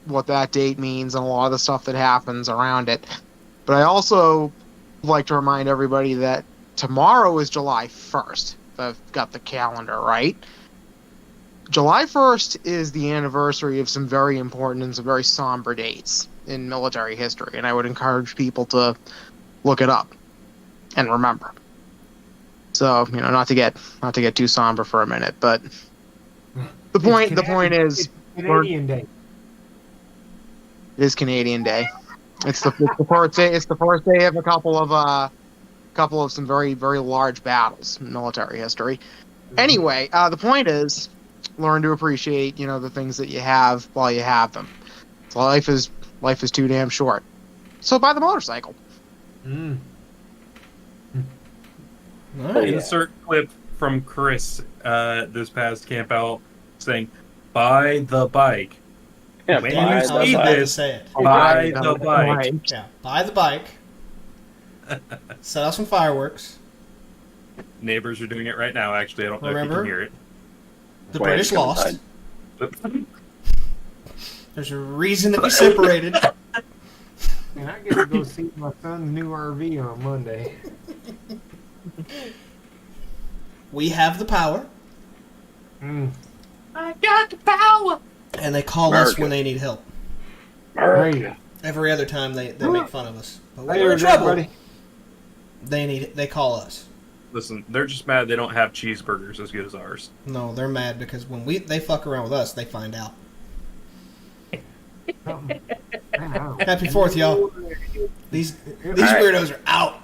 what that date means and a lot of the stuff that happens around it. But I also like to remind everybody that tomorrow is July 1st. If I've got the calendar right. July 1st is the anniversary of some very important and some very somber dates in military history, and I would encourage people to look it up and remember. So, not to get too somber for a minute, but the point is it's Canadian Day. it is Canadian Day. It's the first day. It's the first day of a couple of some very, very large battles in military history. Anyway, the point is, learn to appreciate the things that you have while you have them. So life is too damn short. So buy the motorcycle. Mm. All right. Insert clip from Chris this past camp out saying, "Buy the bike." Yeah, When Damn, you I was see about to this, say it. buy the bike. Yeah, buy the bike. Set off some fireworks. Neighbors are doing it right now. Actually, I don't know if you Remember? can hear it. The Why British are you lost. inside? There's a reason that we separated. And I get to go see my son's new RV on Monday. We have the power, Mm. I got the power. and they call us America. when they need help. Hey, Every other time they make fun of us. But when hey, we're in trouble, everybody. they call us. Listen, they're just mad they don't have cheeseburgers as good as ours. No, they're mad because when they fuck around with us, they find out. Something. Wow. Happy 4th, y'all. These Alright. weirdos are out.